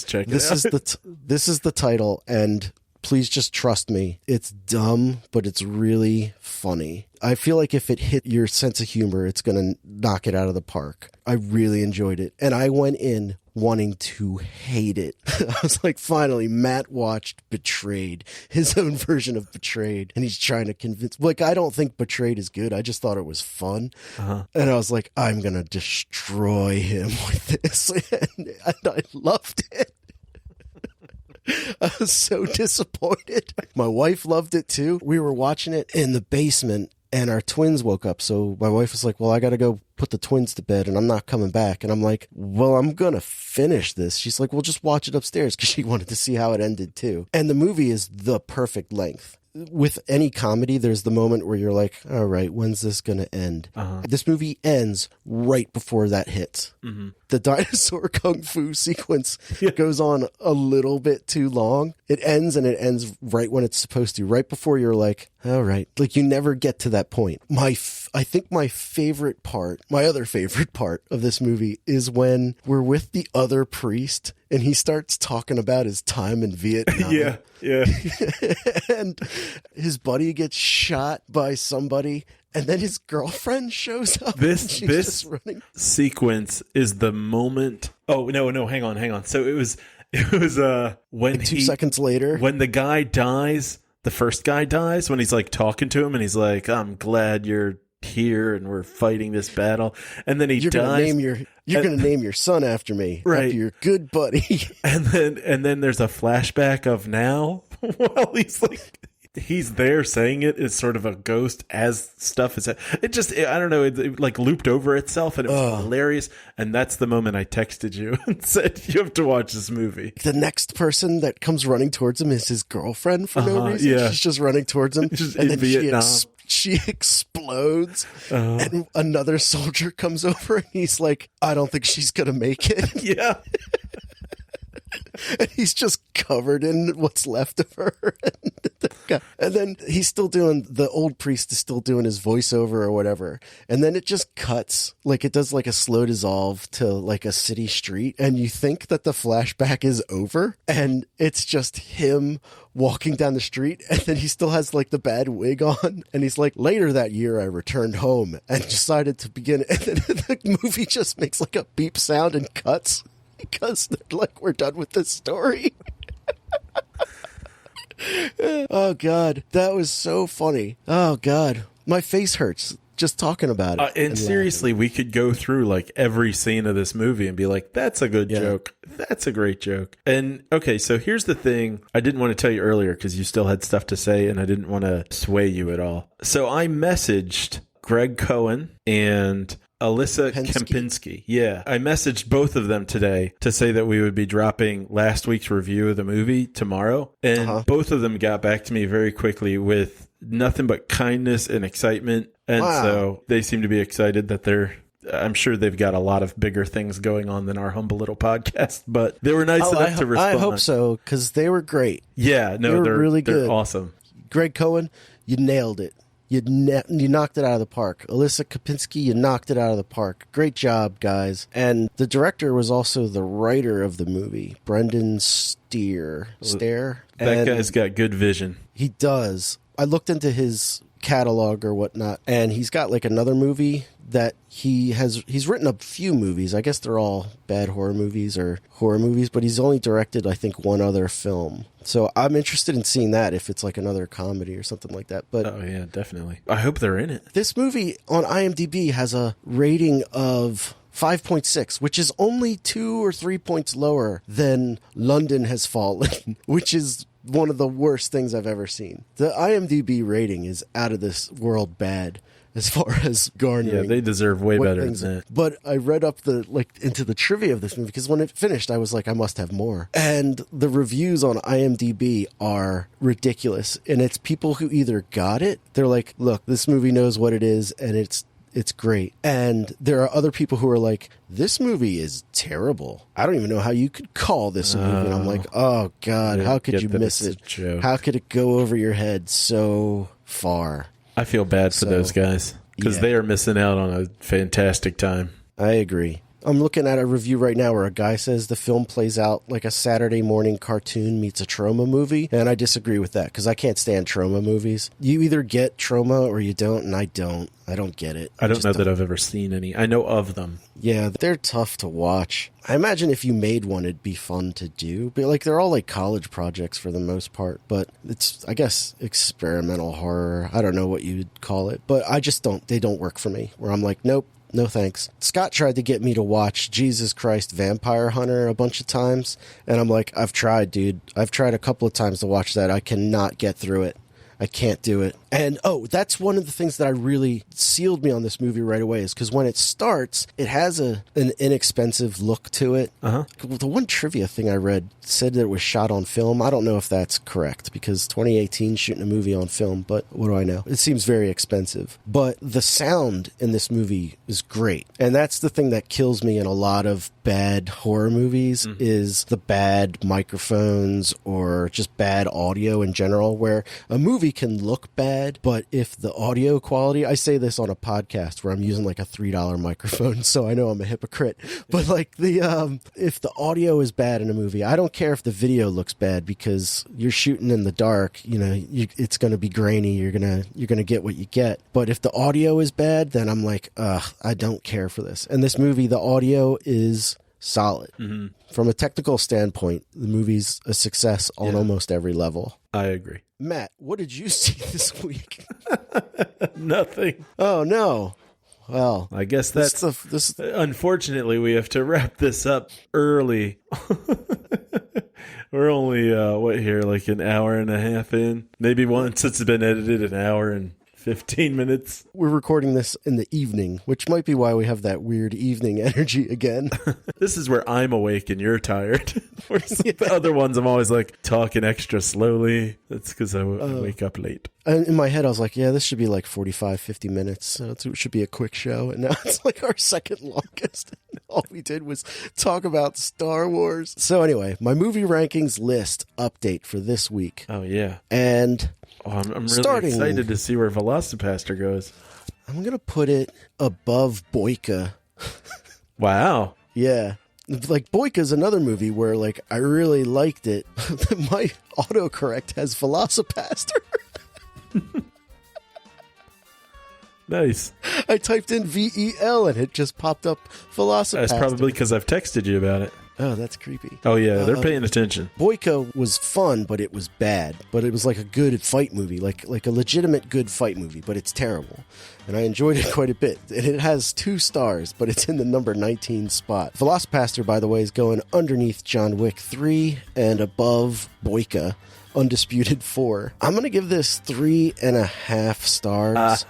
check it out. This is the title, and please just trust me. It's dumb, but it's really funny. I feel like if it hit your sense of humor, it's going to knock it out of the park. I really enjoyed it. And I went in wanting to hate it. I was like, finally, Matt watched Betrayed, his own version of Betrayed. And he's trying to convince, like, I don't think Betrayed is good. I just thought it was fun. And I was like, I'm going to destroy him with this. And I loved it. I was so disappointed. My wife loved it too. We were watching it in the basement and our twins woke up. So my wife was like, well, I got to go put the twins to bed and I'm not coming back. And I'm like, well, I'm going to finish this. She's like, well, just watch it upstairs, because she wanted to see how it ended too. And the movie is the perfect length. With any comedy, there's the moment where you're like, all right, when's this going to end? This movie ends right before that hits. The dinosaur kung fu sequence goes on a little bit too long. It ends, and it ends right when it's supposed to, right before you're like, all right. Like, you never get to that point. I think my other favorite part of this movie is when we're with the other priest and he starts talking about his time in Vietnam. Yeah. And his buddy gets shot by somebody, and then his girlfriend shows up. This sequence is the moment. Oh, no, hang on. So it was when and 2 seconds later, when the guy dies, the first guy dies, when he's like talking to him and he's like, I'm glad you're here and we're fighting this battle, and then you're dies. You're going to name your son after me, right? After your good buddy. And then there's a flashback of now while he's there saying it is sort of a ghost as stuff is. It just, I don't know, it like looped over itself, and it was hilarious. And that's the moment I texted you and said, you have to watch this movie. The next person that comes running towards him is his girlfriend for no reason. Yeah. She's just running towards him. And then Vietnam. She explodes, and another soldier comes over, and he's like, I don't think she's going to make it. Yeah. And he's just covered in what's left of her. And then the old priest is still doing his voiceover or whatever. And then it just cuts, like it does like a slow dissolve to like a city street. And you think that the flashback is over, and it's just him walking down the street, and then he still has like the bad wig on, and he's like, later that year I returned home and decided to begin, and then the movie just makes like a beep sound and cuts, because they're like, we're done with this story. Oh God, that was so funny. Oh God, my face hurts just talking about it. And seriously, we could go through like every scene of this movie and be like, that's a good joke. That's a great joke. And okay, so here's the thing I didn't want to tell you earlier, because you still had stuff to say and I didn't want to sway you at all. So I messaged Greg Cohen and Alyssa Kempinski. Yeah. I messaged both of them today to say that we would be dropping last week's review of the movie tomorrow. And both of them got back to me very quickly with nothing but kindness and excitement. And so they seem to be excited that I'm sure they've got a lot of bigger things going on than our humble little podcast, but they were nice enough to respond. I hope so, because they were great. Yeah, no, they're really good. They're awesome. Greg Cohen, you nailed it. You knocked it out of the park. Alyssa Kopinski, you knocked it out of the park. Great job, guys. And the director was also the writer of the movie, Brendan Steer. That guy's got good vision. He does. I looked into his catalog or whatnot, and he's got like another movie that he's written a few movies. I guess they're all bad horror movies or horror movies, but he's only directed, I think, one other film. So I'm interested in seeing that if it's like another comedy or something like that. But oh yeah, definitely. I hope they're in it. This movie on IMDb has a rating of 5.6, which is only 2 or 3 points lower than London Has Fallen, which is one of the worst things I've ever seen. The IMDb rating is out of this world bad as far as garnering. Yeah, they deserve way better than that. But I read up into the trivia of this movie, because when it finished, I was like, I must have more. And the reviews on IMDb are ridiculous. And it's people who either got it, they're like, look, this movie knows what it is, and it's great. And there are other people who are like, this movie is terrible. I don't even know how you could call this a movie. And I'm like, oh God, how could you miss it? How could it go over your head so far? I feel bad for those guys, because they are missing out on a fantastic time. I agree. I'm looking at a review right now where a guy says the film plays out like a Saturday morning cartoon meets a trauma movie, and I disagree with that, because I can't stand trauma movies. You either get trauma or you don't, and I don't. I don't get it. I don't know that I've ever seen any. I know of them. Yeah, they're tough to watch. I imagine if you made one, it'd be fun to do. But like, they're all like college projects for the most part. But it's, I guess, experimental horror. I don't know what you'd call it. But I just don't. They don't work for me. Where I'm like, nope. No thanks. Scott tried to get me to watch Jesus Christ Vampire Hunter a bunch of times, and I'm like, I've tried, dude. I've tried a couple of times to watch that. I cannot get through it. I can't do it. And, that's one of the things that I really sealed me on this movie right away, is because when it starts, it has an inexpensive look to it. Uh-huh. The one trivia thing I read said that it was shot on film. I don't know if that's correct, because 2018 shooting a movie on film, but what do I know? It seems very expensive. But the sound in this movie is great. And that's the thing that kills me in a lot of bad horror movies, is the bad microphones or just bad audio in general, where a movie can look bad, but if the audio quality, I say this on a podcast where I'm using like a $3 microphone, so I know I'm a hypocrite, but like if the audio is bad in a movie, I don't care if the video looks bad, because you're shooting in the dark, it's going to be grainy, you're going to get what you get. But if the audio is bad, then I'm like, I don't care for this. And this movie, the audio is solid. From a technical standpoint, the movie's a success on almost every level. I agree. Matt, what did you see this week? Nothing. Oh, no. Well, I guess that's unfortunately, we have to wrap this up early. We're only, like an hour and a half in? Maybe once it's been edited, an hour and 15 minutes. We're recording this in the evening, which might be why we have that weird evening energy again. This is where I'm awake and you're tired. The other ones, I'm always like talking extra slowly. That's because I wake up late. And in my head, I was like, this should be like 45, 50 minutes. So it should be a quick show. And now it's like our second longest. All we did was talk about Star Wars. So anyway, my movie rankings list update for this week. Oh, yeah. And I'm really excited to see where VelociPastor goes. I'm going to put it above Boyka. Wow. Yeah. Like, Boyka's another movie where, like, I really liked it. My autocorrect has VelociPastor. Nice. I typed in VEL and it just popped up VelociPastor. That's probably because I've texted you about it. Oh, that's creepy. Oh, yeah, they're paying attention. Boyka was fun, but it was bad. But it was like a good fight movie, like a legitimate good fight movie, but it's terrible. And I enjoyed it quite a bit. And it has 2 stars, but it's in the number 19 spot. VelociPastor, by the way, is going underneath John Wick 3 and above Boyka. undisputed 4. I'm going to give this 3.5 stars.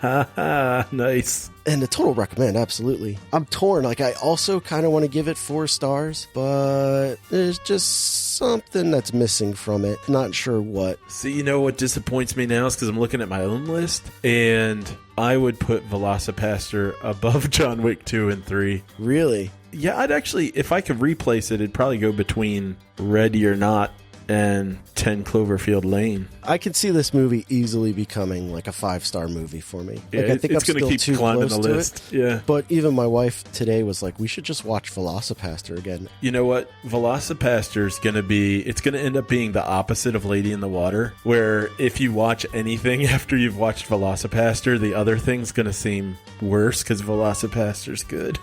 Nice. And a total recommend, absolutely. I'm torn. Like, I also kind of want to give it 4 stars, but there's just something that's missing from it. Not sure what. See, you know what disappoints me now is because I'm looking at my own list, and I would put VelociPastor above John Wick 2 and 3. Really? Yeah, I'd actually, if I could replace it, it'd probably go between Ready or Not and 10 Cloverfield Lane. I can see this movie easily becoming like a 5-star movie for me. Yeah, like, I think it's going to keep climbing the list. Yeah. But even my wife today was like, we should just watch VelociPastor again. You know what? VelociPastor is going to be, it's going to end up being the opposite of Lady in the Water, where if you watch anything after you've watched VelociPastor, the other thing's going to seem worse because VelociPastor's good.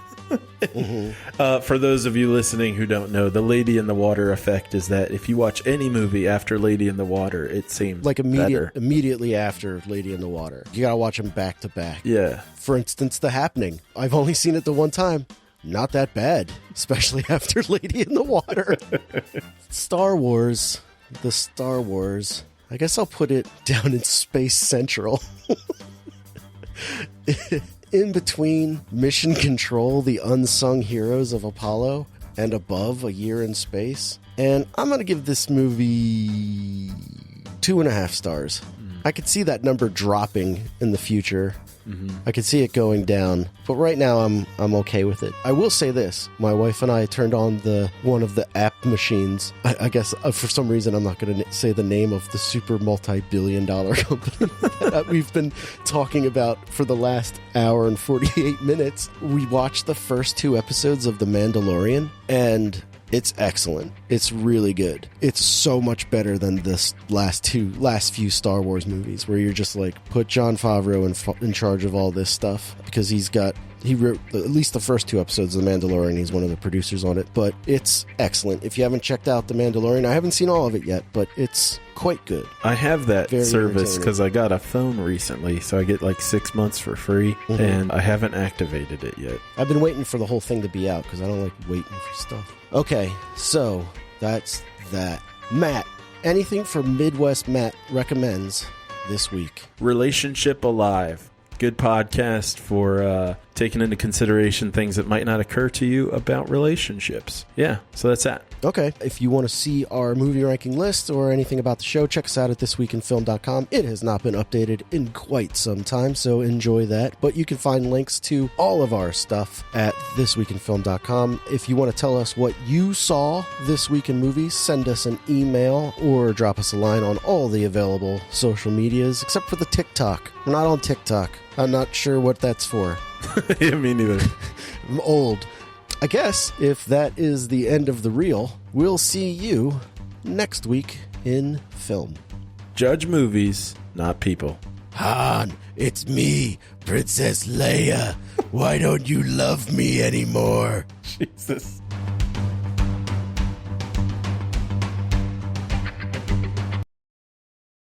For those of you listening who don't know, the Lady in the Water effect is that if you watch any movie after Lady in the Water, it seems like better. Immediately after Lady in the Water. You gotta watch them back to back. Yeah. For instance, The Happening. I've only seen it the one time. Not that bad, especially after Lady in the Water. Star Wars. The Star Wars. I guess I'll put it down in Space Central. In between Mission Control, the unsung heroes of Apollo, and above A Year in Space. And I'm going to give this movie 2.5 stars. I could see that number dropping in the future. I could see it going down, but right now I'm okay with it. I will say this: my wife and I turned on one of the app machines. I guess for some reason I'm not going to say the name of the super multi-billion-dollar company that we've been talking about for the last hour and 48 minutes. We watched the first 2 episodes of The Mandalorian, and it's excellent. It's really good. It's so much better than this last few Star Wars movies, where you're just like, put Jon Favreau in charge of all this stuff, because he wrote at least the first 2 episodes of The Mandalorian. He's one of the producers on it, but it's excellent. If you haven't checked out The Mandalorian, I haven't seen all of it yet, but it's quite good. I have that service because I got a phone recently, so I get like 6 months for free, and I haven't activated it yet. I've been waiting for the whole thing to be out because I don't like waiting for stuff. Okay, so that's that. Matt, anything for Midwest Matt recommends this week? Relationship Alive. Good podcast for taking into consideration things that might not occur to you about relationships. Yeah, so that's that. Okay. If you want to see our movie ranking list or anything about the show, check us out at thisweekinfilm.com. It has not been updated in quite some time, so enjoy that. But you can find links to all of our stuff at thisweekinfilm.com. If you want to tell us what you saw this week in movies, send us an email or drop us a line on all the available social medias, except for the TikTok. We're not on TikTok. I'm not sure what that's for. Yeah, me neither. I'm old. I guess if that is the end of the reel, we'll see you next week in film. Judge movies, not people. Han, it's me, Princess Leia. Why don't you love me anymore? Jesus.